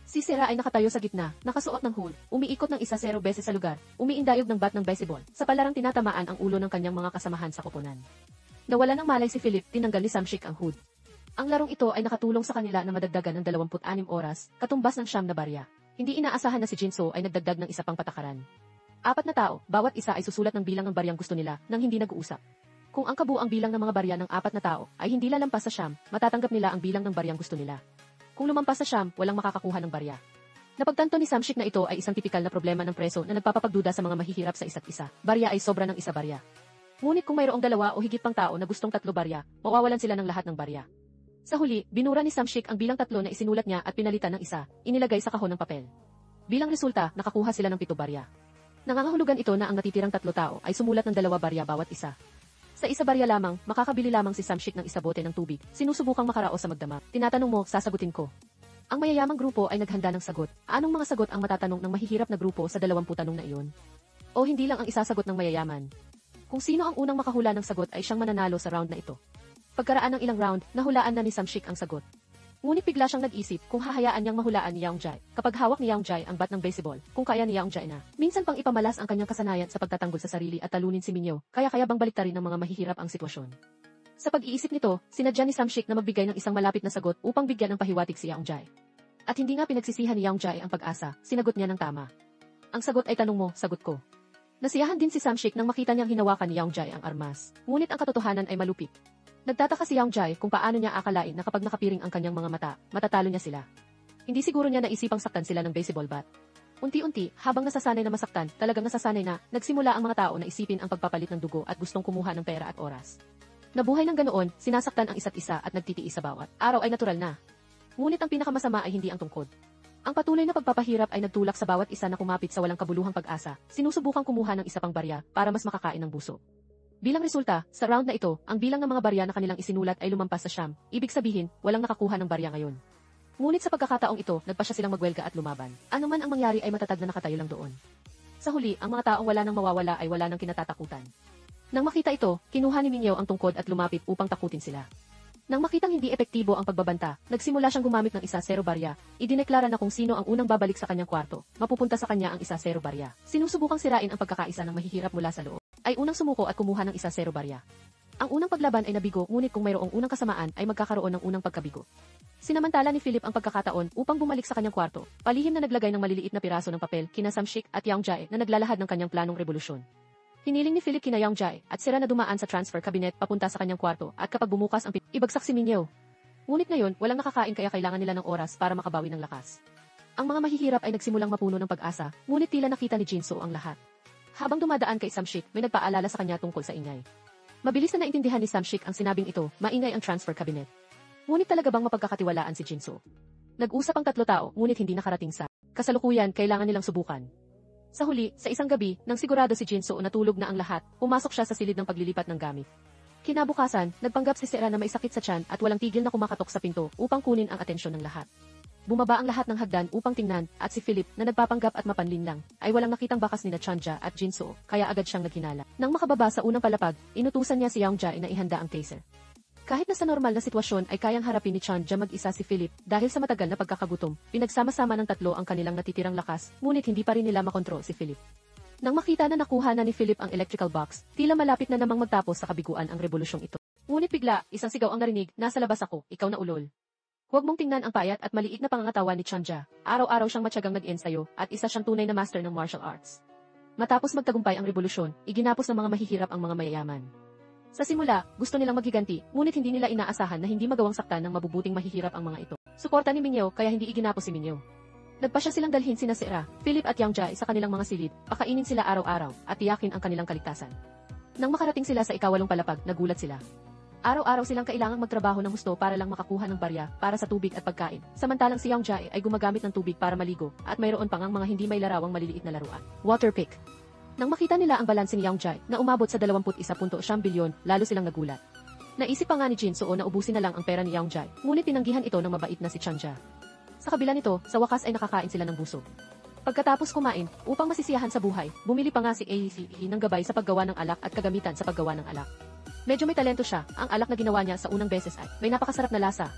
Si Sera ay nakatayo sa gitna, nakasuot ng hood, umiikot ng 1-0 beses sa lugar, umiindayog ng bat ng baseball, sa palarang tinatamaan ang ulo ng kanyang mga kasamahan sa koponan. Nawala ng malay si Philip, tinanggal ni Samshik ang hood. Ang larong ito ay nakatulong sa kanila na madagdagan ng 26 oras, katumbas ng 9 na barya. Hindi inaasahan na si Jinso ay nagdagdag ng isa pang patakaran. 4 na tao, bawat isa ay susulat ng bilang ng baryang gusto nila, nang hindi nag-uusap. Kung ang kabuang bilang ng mga barya ng 4 na tao ay hindi lalampas sa 9, matatanggap nila ang bilang ng baryang gusto nila. Kung lumampas sa 9, walang makakakuha ng barya. Napagtanto ni Samshik na ito ay isang tipikal na problema ng preso na nagpapapagduda sa mga mahihirap sa isa't isa. Barya ay sobra ng 1 barya. Ngunit kung mayroong 2 o higit pang tao na gustong 3 barya, mawawalan sila ng lahat ng barya. Sa huli, binura ni Samshik ang bilang 3 na isinulat niya at pinalitan ng 1, inilagay sa kahon ng papel. Bilang resulta, nakakuha sila ng 7 barya. Nangangahulugan ito na ang natitirang 3 tao ay sumulat ng 2 barya bawat isa. Sa 1 barya lamang, makakabili lamang si Samshik ng 1 bote ng tubig. Sinusubukang makarao sa magdamag. Tinatanong mo, sasagutin ko. Ang mayayamang grupo ay naghanda ng sagot. Anong mga sagot ang matatanong ng mahihirap na grupo sa 20 tanong na iyon? O hindi lang ang isasagot ng mayayaman? Kung sino ang unang makahula ng sagot ay siyang mananalo sa round na ito. Pagkaraan ng ilang round, nahulaan na ni Samshik ang sagot. Ngunit bigla siyang nag-isip kung hahayaan niyang mahulaan ni Yang Jai. Kapag hawak ni Yang Jai ang bat ng baseball, kung kaya ni Yang Jai na. Minsan pang ipamalas ang kanyang kasanayan sa pagtatanggol sa sarili at talunin si Minyo, kaya bang baliktarin ng mga mahihirap ang sitwasyon. Sa pag-iisip nito, sinadya ni Samshik na magbigay ng isang malapit na sagot upang bigyan ng pahiwatig si Yang Jai. At hindi nga pinagsisihan ni Yang Jai ang pag-asa, sinagot niya ng tama. Ang sagot ay tanong mo, sagot ko. Nasiyahan din si Samshik nang makita niyang hinawakan ni Yang Jai ang armas. Ngunit ang katotohanan ay malupit. Nagtataka si Yang Jai kung paano niya akalain na kapag nakapiring ang kanyang mga mata, matatalo niya sila. Hindi siguro niya naisipang saktan sila ng baseball bat. Unti-unti, habang nasasanay na masaktan, talagang nasasanay na, nagsimula ang mga tao na isipin ang pagpapalit ng dugo at gustong kumuha ng pera at oras. Nabuhay ng ganoon, sinasaktan ang isa't isa at nagtitiis sa bawat araw ay natural na. Ngunit ang pinakamasama ay hindi ang tungkod. Ang patuloy na pagpapahirap ay nagtulak sa bawat isa na kumapit sa walang kabuluhang pag-asa, sinusubukang kumuha ng 1 pang barya para mas makakain ng buso. Bilang resulta, sa round na ito, ang bilang ng mga barya na kanilang isinulat ay lumampas sa 9, ibig sabihin, walang nakakuha ng barya ngayon. Ngunit sa pagkakataong ito, nagpa siya silang magwelga at lumaban. Ano man ang mangyari ay matatag na nakatayo lang doon. Sa huli, ang mga taong wala nang mawawala ay wala nang kinatatakutan. Nang makita ito, kinuha ni Minyo ang tungkod at lumapit upang takutin sila. Nang makitang hindi epektibo ang pagbabanta, nagsimula siyang gumamit ng 1-0 barya, idineklara na kung sino ang unang babalik sa kanyang kwarto, mapupunta sa kanya ang 1-0 barya. Sinusubukang sirain ang pagkakaisa ng mahihirap mula sa loob, ay unang sumuko at kumuha ng 1-0 barya. Ang unang paglaban ay nabigo, ngunit kung mayroong unang kasamaan ay magkakaroon ng unang pagkabigo. Sinamantala ni Philip ang pagkakataon upang bumalik sa kanyang kwarto, palihim na naglagay ng maliliit na piraso ng papel kina Samshik at Yang Jai na naglalahad ng kanyang planong revolusyon. Hiniling ni Philip kina Yang Jai at Sera na dumaan sa transfer cabinet papunta sa kanyang kwarto at kapag bumukas ang ibagsak si Minyo. Ngunit ngayon, walang nakakain kaya kailangan nila ng oras para makabawi ng lakas. Ang mga mahihirap ay nagsimulang mapuno ng pag-asa, ngunit tila nakita ni Jinso ang lahat. Habang dumadaan kay Samshik, may nagpaalala sa kanya tungkol sa ingay. Mabilis na naintindihan ni Samshik ang sinabing ito, maingay ang transfer cabinet. Ngunit talaga bang mapagkakatiwalaan si Jinso? Nag-usap ang 3 tao, ngunit hindi nakarating sa kasalukuyan, kailangan nilang subukan. Sa huli, sa isang gabi, nang sigurado si Jinso natulog na ang lahat, pumasok siya sa silid ng paglilipat ng gamit. Kinabukasan, nagpanggap si Sera na may sakit sa tiyan at walang tigil na kumakatok sa pinto upang kunin ang atensyon ng lahat. Bumaba ang lahat ng hagdan upang tingnan at si Philip na nagpapanggap at mapanlin lang ay walang nakitang bakas ni Chanja at Jinso kaya agad siyang naghinala. Nang makababa sa unang palapag, inutusan niya si Yang Jai na ihanda ang taser. Kahit na sa normal na sitwasyon ay kayang harapin ni Chanja mag-isa si Philip dahil sa matagal na pagkakagutom, pinagsama-sama ng 3 ang kanilang natitirang lakas, ngunit hindi pa rin nila makontrol si Philip. Nang makita na nakuha na ni Philip ang electrical box, tila malapit na namang magtapos sa kabiguan ang rebolusyong ito. Ngunit bigla, isang sigaw ang narinig, nasa labas ako, ikaw na ulol. Huwag mong tingnan ang payat at maliit na pangangatawan ni Chanja. Araw-araw siyang matyagang nag-ensayo at isa siyang tunay na master ng martial arts. Matapos magtagumpay ang revolusyon, iginapos ng mga mahihirap ang mga mayayaman. Sa simula, gusto nilang maghiganti, ngunit hindi nila inaasahan na hindi magawang saktan ng mabubuting mahihirap ang mga ito. Suporta ni Minyo kaya hindi iginapos si Minyo. Nagpasya silang dalhin sina Sera, Philip at Yang Jai sa kanilang mga silid, pakainin sila araw-araw at tiyakin ang kanilang kaligtasan. Nang makarating sila sa 8 palapag, nagulat sila. Araw-araw silang kailangang magtrabaho ng husto para lang makakuha ng barya para sa tubig at pagkain. Samantalang si Yang Jae ay gumagamit ng tubig para maligo at mayroon pang ang mga hindi may larawang maliliit na laruan. Water pick. Nang makita nila ang balanse ni Yang Jae na umabot sa 21.9 bilyon, lalo silang nagulat. Naisip pa nga ni Jin Soo na ubusin na lang ang pera ni Yang Jae, ngunit tinanggihan ito ng mabait na si Chanja. Sa kabila nito, sa wakas ay nakakain sila ng busog. Pagkatapos kumain, upang masisiyahan sa buhay, bumili pa nga si AEC ng gabay sa paggawa ng alak at kagamitan sa paggawa ng alak. Medyo may talento siya, ang alak na ginawa niya sa unang beses ay may napakasarap na lasa.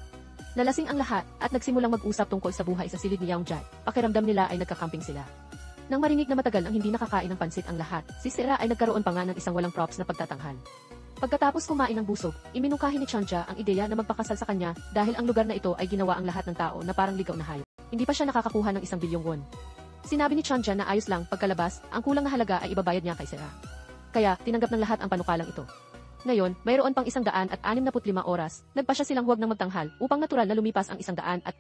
Nalasing ang lahat at nagsimulang mag-usap tungkol sa buhay sa silid ni Yang Jae. Pakiramdam nila ay nagkakamping sila. Nang marinig na matagal ang hindi nakakain ng pansit ang lahat, si Sera ay nagkaroon pa nga ng isang walang props na pagtatanghal. Pagkatapos kumain ng busog, iminungkahi ni Chanja ang ideya na magpakasal sa kanya dahil ang lugar na ito ay ginawa ang lahat ng tao na parang ligaw na hayop. Hindi pa siya nakakakuha ng 1 bilyong won. Sinabi ni Chanja na ayos lang pagkalabas, ang kulang na halaga ay ibabayad niya kay Sera. Kaya, tinanggap ng lahat ang panukalang ito. Ngayon, mayroon pang 165 oras, nagpa siya silang huwag ng magtanghal upang natural na lumipas ang 165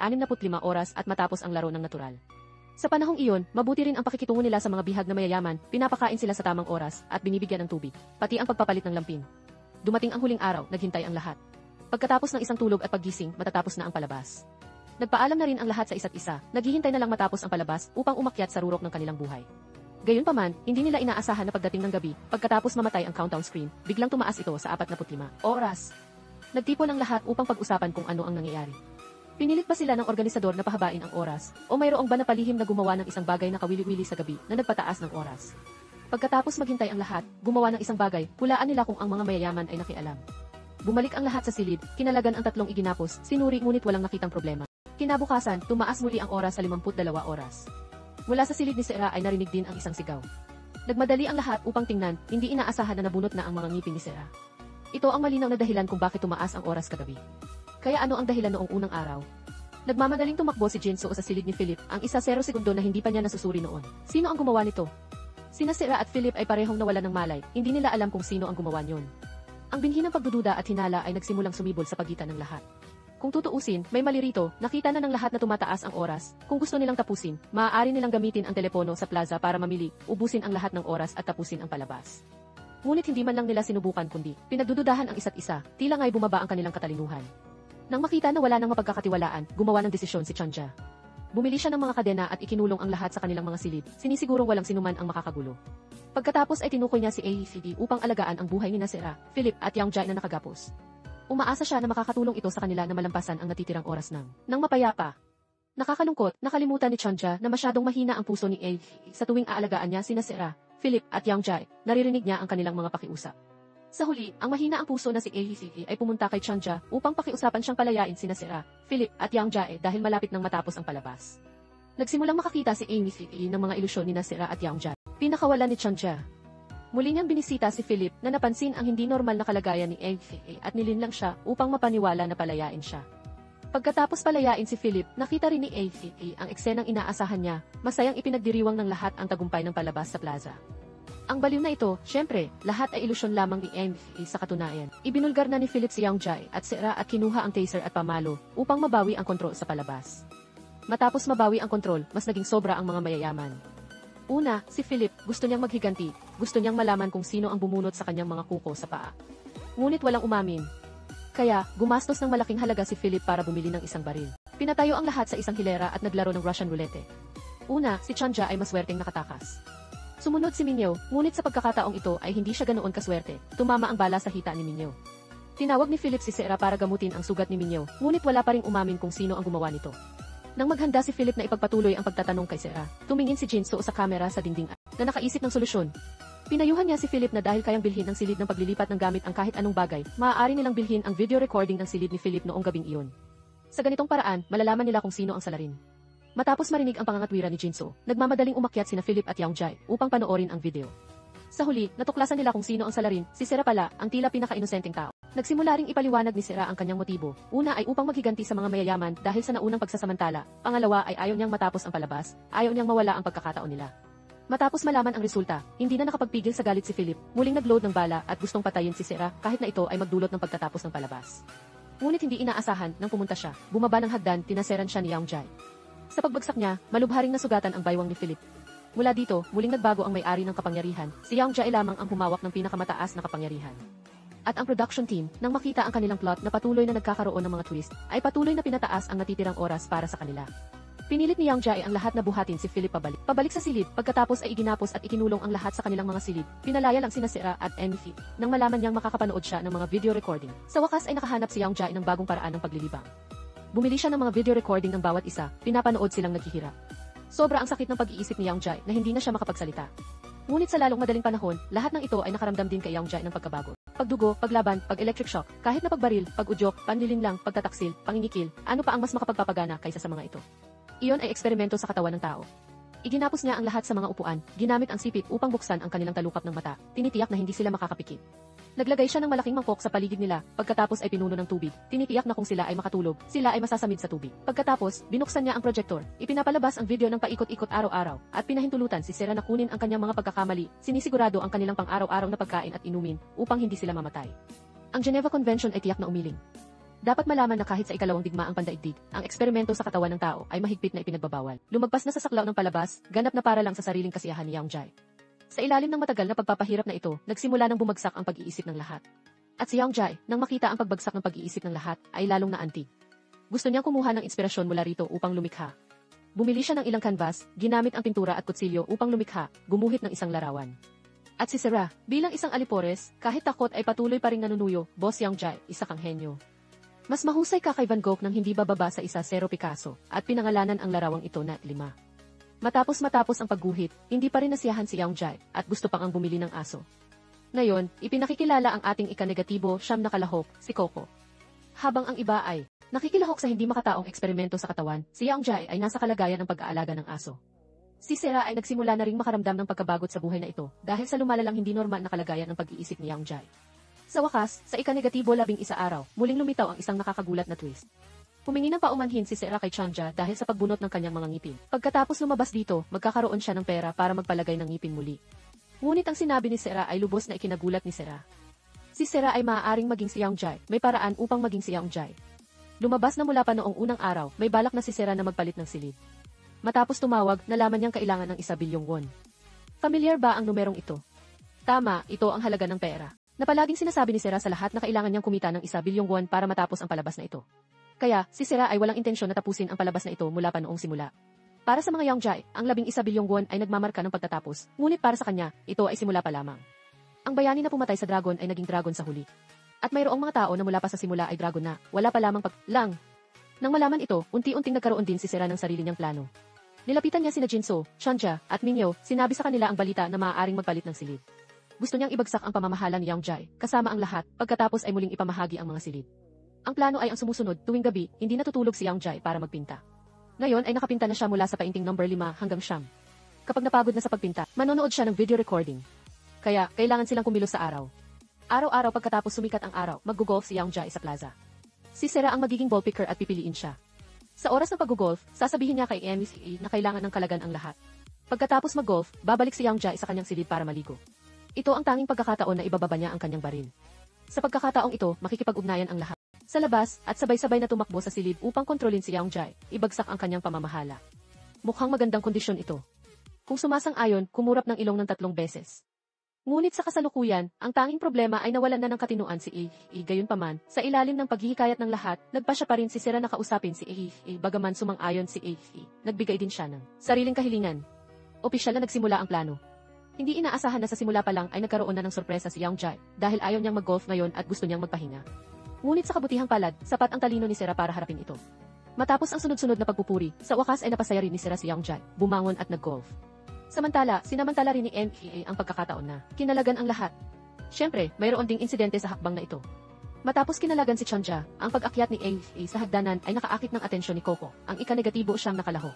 oras at matapos ang laro ng natural. Sa panahong iyon, mabuti rin ang pakikitungo nila sa mga bihag na mayayaman, pinapakain sila sa tamang oras at binibigyan ng tubig, pati ang pagpapalit ng lampin. Dumating ang huling araw, naghintay ang lahat. Pagkatapos ng isang tulog at paggising, matatapos na ang palabas. Nagpaalam na rin ang lahat sa isa't isa, naghihintay na lang matapos ang palabas upang umakyat sa rurok ng kanilang buhay. Gayunpaman, hindi nila inaasahan na pagdating ng gabi, pagkatapos mamatay ang countdown screen, biglang tumaas ito sa 45 oras. Nagtipon ang lahat upang pag-usapan kung ano ang nangyayari. Pinilit pa sila ng organisador na pahabain ang oras, o mayroong ba na palihim na gumawa ng isang bagay na kawili-wili sa gabi na nagpataas ng oras. Pagkatapos maghintay ang lahat, gumawa ng isang bagay, hulaan nila kung ang mga mayayaman ay nakialam. Bumalik ang lahat sa silid, kinalagan ang 3 iginapos, sinuri ngunit walang nakitang problema. Kinabukasan, tumaas muli ang oras sa 52 oras. Mula sa silid ni Sera ay narinig din ang isang sigaw. Nagmadali ang lahat upang tingnan, hindi inaasahan na nabunot na ang mga ngipin ni Sera. Ito ang malinaw na dahilan kung bakit tumaas ang oras kagabi. Kaya ano ang dahilan noong unang araw? Nagmamadaling tumakbo si Jin Soo sa silid ni Philip, ang 1 segundo na hindi pa niya nasusuri noon. Sino ang gumawa nito? Sina Sera at Philip ay parehong nawalan ng malay, hindi nila alam kung sino ang gumawa niyon. Ang binhi ng pagdududa at hinala ay nagsimulang sumibol sa pagitan ng lahat. Kung tutuusin, may mali rito, nakita na ng lahat na tumataas ang oras. Kung gusto nilang tapusin, maaari nilang gamitin ang telepono sa plaza para mamili, ubusin ang lahat ng oras at tapusin ang palabas. Ngunit hindi man lang nila sinubukan kundi, pinagdududahan ang isa't isa, tila nga'y bumaba ang kanilang katalinuhan. Nang makita na wala nang mapagkakatiwalaan, gumawa ng desisyon si Chanja. Bumili siya ng mga kadena at ikinulong ang lahat sa kanilang mga silid, sinisigurong walang sinuman ang makakagulo. Pagkatapos ay tinukoy niya si AECD upang alagaan ang buhay ni Sera, Philip at Yang Jae na nakagapos. Umaasa siya na makakatulong ito sa kanila na malampasan ang natitirang oras nang mapayapa. Nakakalungkot, nakalimutan ni Chanja na masyadong mahina ang puso ni AECD sa tuwing aalagaan niya sina Sera, Philip at Yang Jae, naririnig niya ang kanilang mga pakiusap. Sa huli, ang mahina ang puso na si AECD ay pumunta kay Chanja upang pakiusapan siyang palayain sina Sera, Philip at Yang Jae dahil malapit nang matapos ang palabas. Nagsimulang makakita si AECD ng mga ilusyon ni Sera at Yang Jae. Pinakawalan ni Chanja. Muli niyang binisita si Philip na napansin ang hindi normal na kalagayan ni AECD at nilinlang siya upang mapaniwala na palayain siya. Pagkatapos palayain si Philip, nakita rin ni AECD ang eksenang inaasahan niya, masayang ipinagdiriwang ng lahat ang tagumpay ng palabas sa plaza. Ang baliw na ito, syempre, lahat ay ilusyon lamang ni AECD sa katunayan. Ibinulgar na ni Philip si Yang Jae at Sera at kinuha ang taser at pamalo upang mabawi ang kontrol sa palabas. Matapos mabawi ang kontrol, mas naging sobra ang mga mayayaman. Una, si Philip, gusto niyang maghiganti, gusto niyang malaman kung sino ang bumunot sa kanyang mga kuko sa paa. Ngunit walang umamin. Kaya, gumastos ng malaking halaga si Philip para bumili ng isang baril. Pinatayo ang lahat sa isang hilera at naglaro ng Russian roulette. Una, si Chanja ay maswerteng nakatakas. Sumunod si Minyo, ngunit sa pagkakataong ito ay hindi siya ganoon kaswerte, tumama ang bala sa hita ni Minyo. Tinawag ni Philip si Sera para gamutin ang sugat ni Minyo, ngunit wala pa ring umamin kung sino ang gumawa nito. Nang maghanda si Philip na ipagpatuloy ang pagtatanong kay Sera, tumingin si Jin Soo sa kamera sa dingding na nakaisip ng solusyon. Pinayuhan niya si Philip na dahil kayang bilhin ng silid ng paglilipat ng gamit ang kahit anong bagay, maaari nilang bilhin ang video recording ng silid ni Philip noong gabing iyon. Sa ganitong paraan, malalaman nila kung sino ang salarin. Matapos marinig ang pangangatwira ni Jin Soo, nagmamadaling umakyat sina Philip at Yang Jae upang panoorin ang video. Sa huli, natuklasan nila kung sino ang salarin, si Sera pala, ang tila pinaka-inosenteng tao. Nagsimula ring ipaliwanag ni Sera ang kanyang motibo. Una ay upang maghiganti sa mga mayayaman dahil sa naunang pagsasamantala. Pangalawa ay ayaw niyang matapos ang palabas, ayaw niyang mawala ang pagkakataon nila. Matapos malaman ang resulta, hindi na nakapagpigil sa galit si Philip, muling nagload ng bala at gustong patayin si Sera kahit na ito ay magdulot ng pagtatapos ng palabas. Ngunit hindi inaasahan nang pumunta siya, bumaba ng hagdan, tinaseran siya ni Yang Jae. Sa pagbagsak niya, malubharing nasugatan ang baywang ni Philip. Mula dito, muling nagbago ang may-ari ng kapangyarihan, si Yang Jae lamang ang humawak ng pinakamataas na kapangyarihan. At ang production team, nang makita ang kanilang plot na patuloy na nagkakaroon ng mga twist, ay patuloy na pinataas ang natitirang oras para sa kanila. Pinilit ni Yang Jae ang lahat na buhatin si Philip pabalik sa silid, pagkatapos ay iginapos at ikinulong ang lahat sa kanilang mga silid. Pinalaya lang sina Sera at Envy nang malaman niyang makakapanood siya ng mga video recording. Sa wakas ay nakahanap si Yang Jae ng bagong paraan ng paglilibang. Bumili siya ng mga video recording ng bawat isa, pinapanood silang naghihirap. Sobra ang sakit ng pag-iisip ni Yang Jae na hindi na siya makapagsalita. Ngunit sa lalong madaling panahon, lahat ng ito ay nakaramdam din kay Yang Jae ng pagkabago. Pagdugo, paglaban, pag-electric shock, kahit na pagbaril, pag-udyok, panlilinlang, pagtataksil, pangingikil, ano pa ang mas makapagpapagana kaysa sa mga ito? Iyon ay eksperimento sa katawan ng tao. Iginapos niya ang lahat sa mga upuan, ginamit ang sipit upang buksan ang kanilang talukap ng mata, tinitiyak na hindi sila makakapikit. Naglagay siya ng malaking mangkok sa paligid nila, pagkatapos ay pinuno ng tubig, tinitiyak na kung sila ay makatulog, sila ay masasamid sa tubig. Pagkatapos, binuksan niya ang projector, ipinapalabas ang video ng paikot-ikot araw-araw, at pinahintulutan si Sera na kunin ang kanyang mga pagkakamali, sinisigurado ang kanilang pang-araw-araw na pagkain at inumin, upang hindi sila mamatay. Ang Geneva Convention ay tiyak na umiling. Dapat malaman na kahit sa ikalawang digmaang pandaigdig, ang eksperimento sa katawan ng tao ay mahigpit na ipinagbabawal. Lumagpas na sa saklaw ng palabas, ganap na para lang sa sariling kasiyahan ni Yang Jae. Sa ilalim ng matagal na pagpapahirap na ito, nagsimula nang bumagsak ang pag-iisip ng lahat. At si Yang Jae, nang makita ang pagbagsak ng pag-iisip ng lahat, ay lalong naantig. Gusto niyang kumuha ng inspirasyon mula rito upang lumikha. Bumili siya ng ilang canvas, ginamit ang pintura at kutsilyo upang lumikha, gumuhit ng isang larawan. At si Sera, bilang isang alipores, kahit takot ay patuloy pa ring nanunuyo, Boss Yang Jae, isa kang henyo. Mas mahusay ka kay Van Gogh nang hindi bababa sa 1-0 Picasso, at pinangalanan ang larawang ito na 5. Matapos ang pagguhit, hindi pa rin nasiyahan si Yang Jae, at gusto pang ang bumili ng aso. Ngayon, ipinakikilala ang ating ika-negatibo, siyam na kalahok, si Coco. Habang ang iba ay nakikilahok sa hindi makataong eksperimento sa katawan, si Yang Jae ay nasa kalagayan ng pag-aalaga ng aso. Si Sera ay nagsimula na ring makaramdam ng pagkabagot sa buhay na ito, dahil sa lumalalang hindi normal na kalagayan ng pag-iisip ni Yang Jae. Sa wakas, sa ika-negatibo 11 araw, muling lumitaw ang isang nakakagulat na twist. Humingi ng paumanhin si Sera kay Chanja dahil sa pagbunot ng kanyang mga ngipin. Pagkatapos lumabas dito, magkakaroon siya ng pera para magpalagay ng ngipin muli. Ngunit ang sinabi ni Sera ay lubos na ikinagulat ni Sera. Si Sera ay maaaring maging si Yang Jae, may paraan upang maging si Yang Jae. Lumabas na mula pa noong unang araw, may balak na si Sera na magpalit ng silid. Matapos tumawag, nalaman niyang kailangan ng 1 bilyong won. Familiar ba ang numerong ito? Tama, ito ang halaga ng pera. Na palaging sinasabi ni Sera sa lahat na kailangan niyang kumita ng 1 bilyong won para matapos ang palabas na ito. Kaya, si Sera ay walang intensyon na tapusin ang palabas na ito mula pa noong simula. Para sa mga Yang Jae, ang 11 bilyong won ay nagmamarka ng pagtatapos, ngunit para sa kanya, ito ay simula pa lamang. Ang bayani na pumatay sa dragon ay naging dragon sa huli. At mayroong mga tao na mula pa sa simula ay dragon na, wala pa lamang lang. Nang malaman ito, unti-unting nagkaroon din si Sera ng sarili niyang plano. Nilapitan niya sina Jinso, Chanja, at Mingyo, sinabi sa kanila ang balita na maaaring magpalit ng silid. Gusto niyang ibagsak ang pamamahala ni Yang Jae, kasama ang lahat, pagkatapos ay muling ipamahagi ang mga silid. Ang plano ay ang sumusunod, tuwing gabi, hindi natutulog si Yang Jae para magpinta. Ngayon ay nakapinta na siya mula sa painting number 5 hanggang 9. Kapag napagod na sa pagpinta, manonood siya ng video recording. Kaya, kailangan silang kumilos sa araw. Araw-araw pagkatapos sumikat ang araw, mag-golf si Yang Jae sa plaza. Si Sera ang magiging ball picker at pipiliin siya. Sa oras ng pag-golf, sasabihin niya kay MCA na kailangan ng kalagan ang lahat. Pagkatapos mag-golf, babalik si Yang Jae sa kanyang silid para maligo. Ito ang tanging pagkakataon na ibababa niya ang kanyang baril. Sa pagkakataong ito, makikipag-ugnayan ang lahat. Sa labas, at sabay-sabay na tumakbo sa silid upang kontrolin si Yang Jae, ibagsak ang kanyang pamamahala. Mukhang magandang kondisyon ito. Kung sumasang-ayon, kumurap ng ilong ng 3 beses. Ngunit sa kasalukuyan, ang tanging problema ay nawalan na ng katinuan si Gayunpaman, sa ilalim ng paghihikayat ng lahat, nagpasya pa rin si Sera na kausapin si bagaman sumang-ayon si nagbigay din siya ng sariling kahilingan. Opisyal na nagsimula ang plano. Hindi inaasahan na sa simula pa lang ay nagkaroon na ng sorpresa si Yang Jae dahil ayaw niyang mag-golf ngayon at gusto niyang magpahinga. Ngunit sa kabutihang palad, sapat ang talino ni Sera para harapin ito. Matapos ang sunod-sunod na pagpupuri, sa wakas ay napasaya rin ni Sera si Yang Jae, bumangon at nag-golf. Sinamantala rin ni NEA ang pagkakataon na kinalagan ang lahat. Siyempre, mayroon ding insidente sa hakbang na ito. Matapos kinalagan si Chanja, ang pag-akyat ni NEA sa hagdanan ay nakaakit ng atensyon ni Coco, ang ika-negatibo siyang nakalaho.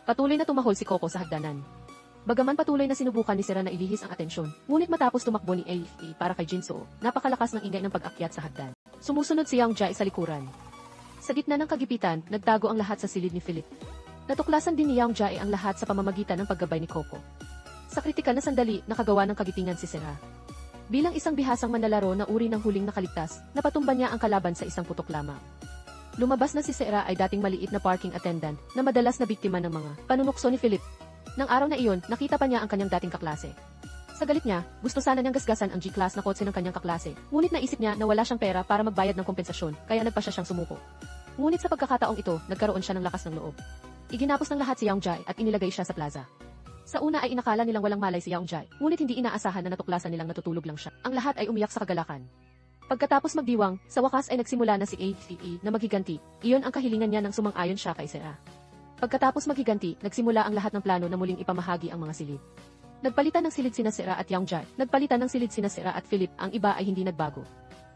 Patuloy na tumahol si Coco sa hagdanan. Bagaman patuloy na sinubukan ni Sera na ilihis ang atensyon, ngunit matapos tumakbo ni AFA para kay Jinso, napakalakas ng ingay ng pag-akyat sa hagdan. Sumusunod si Yang Jae sa likuran. Sa gitna ng kagipitan, nagtago ang lahat sa silid ni Philip. Natuklasan din ni Yang Jae ang lahat sa pamamagitan ng paggabay ni Coco. Sa kritikal na sandali, nakagawa ng kagitingan si Sera. Bilang isang bihasang manlalaro na uri ng huling nakaligtas, napatumba niya ang kalaban sa isang putok lamang. Lumabas na si Sera ay dating maliit na parking attendant na madalas na biktima ng mga panunukso ni Philip. Nang araw na iyon, nakita pa niya ang kanyang dating kaklase. Sa galit niya, gusto sana niyang gasgasan ang G-class na kotse ng kanyang kaklase, ngunit naisip niya na wala siyang pera para magbayad ng kompensasyon, kaya nagpa siya siyang sumuko. Ngunit sa pagkakataong ito, nagkaroon siya ng lakas ng loob. Iginapos ng lahat si Yaongjai at inilagay siya sa plaza. Sa una ay inakala nilang walang malay si Yaongjai, ngunit hindi inaasahan na natuklasan nilang natutulog lang siya. Ang lahat ay umiyak sa kagalakan. Pagkatapos magdiwang, sa wakas ay nagsimula na si ACE na maghiganti. Iyon ang kahilingan niya nang sumang-ayon siya kay Sera. Pagkatapos maghiganti, nagsimula ang lahat ng plano na muling ipamahagi ang mga silid. Nagpalitan ng silid sina Sera at Yaongjai. Nagpalitan ng silid sina Sera at Philip, ang iba ay hindi nagbago.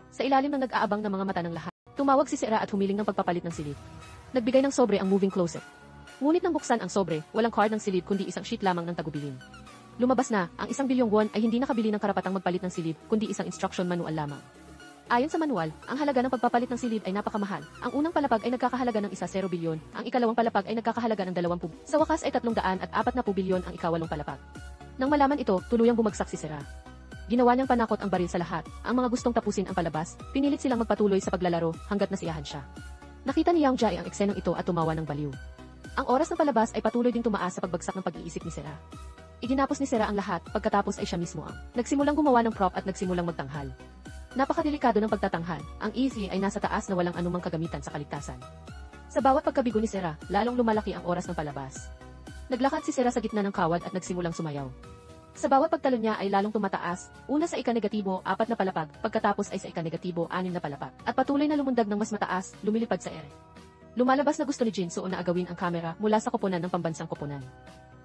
Sa ilalim ng nag-aabang ng mga mata ng lahat, tumawag si Sera at humiling ng pagpapalit ng silid. Nagbigay ng sobre ang moving closet. Ngunit nang buksan ang sobre, walang card ng silid kundi isang sheet lamang ng tagubilin. Lumabas na, ang 1 bilyong won ay hindi nakabili ng karapatang magpalit ng silid, kundi isang instruction manual lamang. Ayon sa manual, ang halaga ng pagpapalit ng silid ay napakamahal. Ang unang palapag ay nagkakahalaga ng 0 bilyon, ang ikalawang palapag ay nagkakahalaga ng 20. Sa wakas ay 340 bilyon ang ikawalong palapag. Nang malaman ito, tuluyang bumagsak si Sera. Ginawa niyang panakot ang baril sa lahat. Ang mga gustong tapusin ang palabas, pinilit silang magpatuloy sa paglalaro hanggat nasiyahan siya. Nakita ni Yaongjai ang eksenang ito at tumawa ng baliw. Ang oras ng palabas ay patuloy ding tumaas sa pagbagsak ng pag-iisip ni Sera. Iginapos ni Sera ang lahat, pagkatapos ay siya mismo ang nagsimulang gumawa ng prop at nagsimulang magtanghal. Napakadelikado ng pagtatanghal, ang EC ay nasa taas na walang anumang kagamitan sa kaligtasan. Sa bawat pagkabigo ni Sera, lalong lumalaki ang oras ng palabas. Naglakad si Sera sa gitna ng kawad at nagsimulang sumayaw. Sa bawat pagtalon niya ay lalong tumataas, una sa ika-negatibo 4 na palapag, pagkatapos ay sa ika-negatibo 6 na palapag, at patuloy na lumundag ng mas mataas, lumilipad sa ere. Lumalabas na gusto ni Jinso na agawin ang kamera mula sa koponan ng pambansang koponan.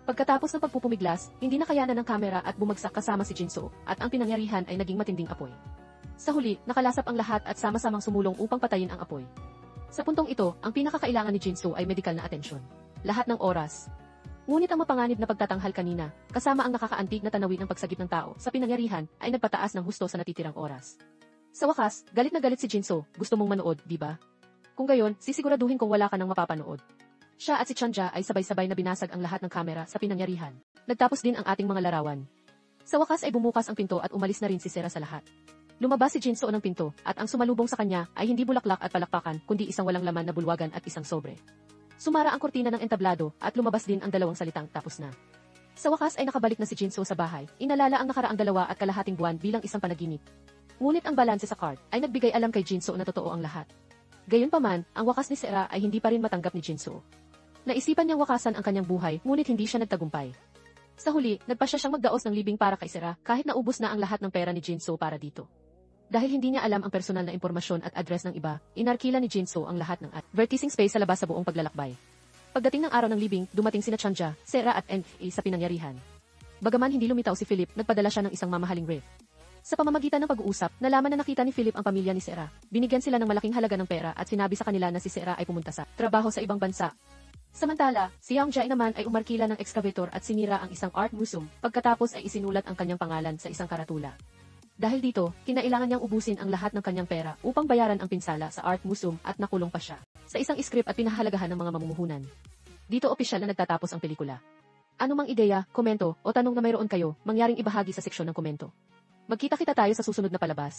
Pagkatapos ng pagpupumiglas, hindi nakayanan ng kamera at bumagsak kasama si Jinso, at ang pinangyarihan ay naging matinding apoy. Sa huli, nakalasap ang lahat at sama-samang sumulong upang patayin ang apoy. Sa puntong ito, ang pinakakailangan ni Jinso ay medikal na atensyon. Lahat ng oras. Ngunit ang mapanganib na pagtatanghal kanina, kasama ang nakakaantig na tanawin ng pagsagip ng tao sa pinangyarihan, ay nagpataas ng husto sa natitirang oras. Sa wakas, galit na galit si Jinso, gusto mong manood, di ba? Kung gayon, sisiguraduhin kong wala ka nang mapapanood. Siya at si Chanja ay sabay-sabay na binasag ang lahat ng kamera sa pinangyarihan. Nagtapos din ang ating mga larawan. Sa wakas ay bumukas ang pinto at umalis na rin si Sera sa lahat. Lumabas si Jinso ng pinto, at ang sumalubong sa kanya ay hindi bulaklak at palakpakan, kundi isang walang laman na bulwagan at isang sobre. Sumara ang kurtina ng entablado at lumabas din ang dalawang salitang tapos na. Sa wakas ay nakabalik na si Jinso sa bahay. Inalala ang nakaraang 2.5 buwan bilang isang panaginip. Ngunit ang balanse sa card ay nagbigay alam kay Jinso na totoo ang lahat. Gayunpaman, ang wakas ni Sera ay hindi pa rin matanggap ni Jinso. Naisipan niyang wakasan ang kanyang buhay, ngunit hindi siya nagtagumpay. Sa huli, nagpa siyang magdaos ng libing para kay Sera kahit naubos na ang lahat ng pera ni Jinso para dito. Dahil hindi niya alam ang personal na impormasyon at address ng iba, inarkila ni Jinso ang lahat ng advertising space sa labas sa buong paglalakbay. Pagdating ng araw ng libing, dumating sina Chanja, Sera at NFA sa pinangyarihan. Bagaman hindi lumitaw si Philip, nagpadala siya ng isang mamahaling riff. Sa pamamagitan ng pag-uusap, nalaman na nakita ni Philip ang pamilya ni Sera. Binigyan sila ng malaking halaga ng pera at sinabi sa kanila na si Sera ay pumunta sa trabaho sa ibang bansa. Samantala, si Yaongjai naman ay umarkila ng excavator at sinira ang isang art museum, pagkatapos ay isinulat ang kanyang pangalan sa isang karatula. Dahil dito, kinailangan niyang ubusin ang lahat ng kanyang pera upang bayaran ang pinsala sa art museum at nakulong pa siya sa isang script at pinahahalagahan ng mga mamumuhunan. Dito opisyal na nagtatapos ang pelikula. Ano mang ideya, komento o tanong na mayroon kayo, mangyaring ibahagi sa seksyon ng komento. Magkita-kita tayo sa susunod na palabas.